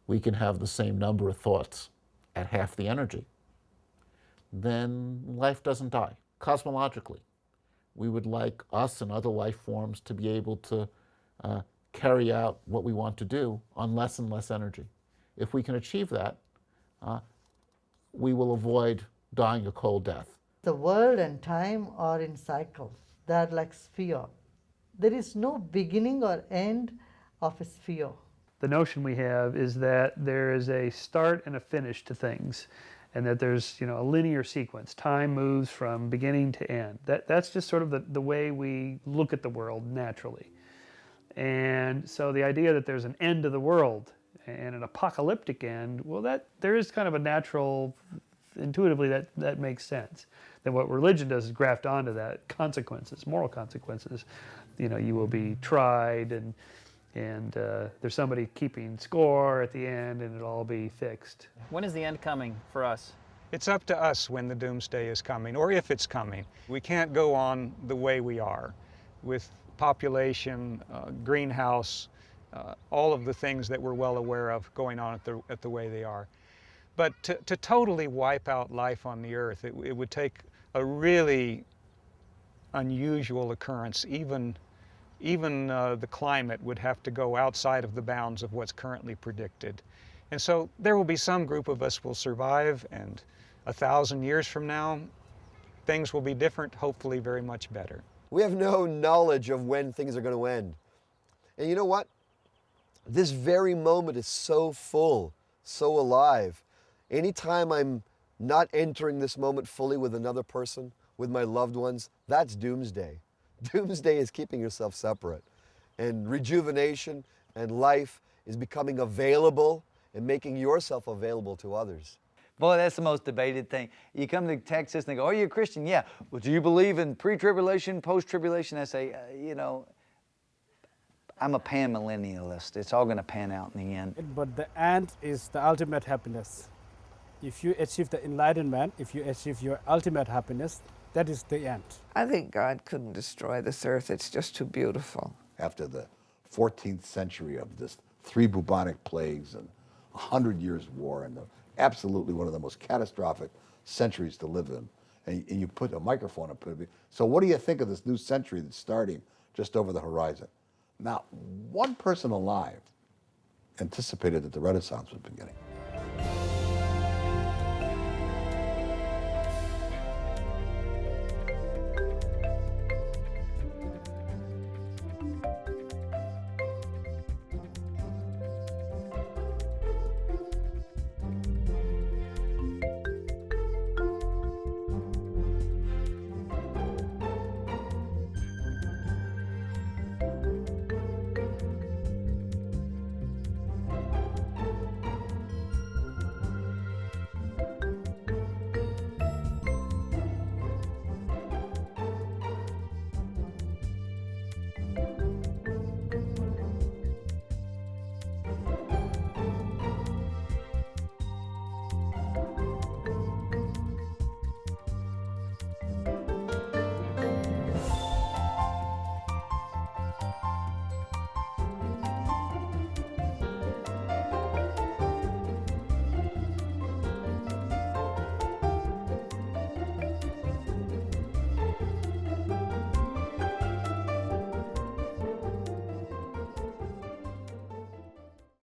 we can have the same number of thoughts at half the energy. Then life doesn't die. Cosmologically, we would like us and other life forms to be able to carry out what we want to do on less and less energy. If we can achieve that, we will avoid dying a cold death. The world and time are in cycles. They are like sphere. There is no beginning or end of a sphere. The notion we have is that there is a start and a finish to things, and that there's a linear sequence. Time moves from beginning to end. That's just sort of the way we look at the world naturally. And so the idea that there's an end of the world and an apocalyptic end, well, there is kind of a natural, intuitively that makes sense. Then what religion does is graft onto that consequences, moral consequences. You will be tried, and there's somebody keeping score at the end, and it'll all be fixed. When is the end coming for us? It's up to us when the doomsday is coming, or if it's coming. We can't go on the way we are, with population, greenhouse, all of the things that we're well aware of going on at the way they are. But to totally wipe out life on the earth, it would take a really unusual occurrence. Even the climate would have to go outside of the bounds of what's currently predicted. And so there will be some group of us will survive, and 1,000 years from now, things will be different, hopefully very much better. We have no knowledge of when things are going to end. And you know what? This very moment is so full, so alive. Anytime I'm not entering this moment fully with another person, with my loved ones, that's doomsday. Doomsday is keeping yourself separate. And rejuvenation and life is becoming available and making yourself available to others. Boy, that's the most debated thing. You come to Texas and they go, "Oh, you're a Christian?" "Yeah." "Well, do you believe in pre-tribulation, post-tribulation?" I say, I'm a pan-millennialist. It's all going to pan out in the end. But the end is the ultimate happiness. If you achieve the enlightenment, if you achieve your ultimate happiness, that is the end. I think God couldn't destroy this earth. It's just too beautiful. After the 14th century of this 3 bubonic plagues and 100 years of war, and absolutely one of the most catastrophic centuries to live in, and you put a microphone up. So what do you think of this new century that's starting just over the horizon? Not one person alive anticipated that the Renaissance was beginning.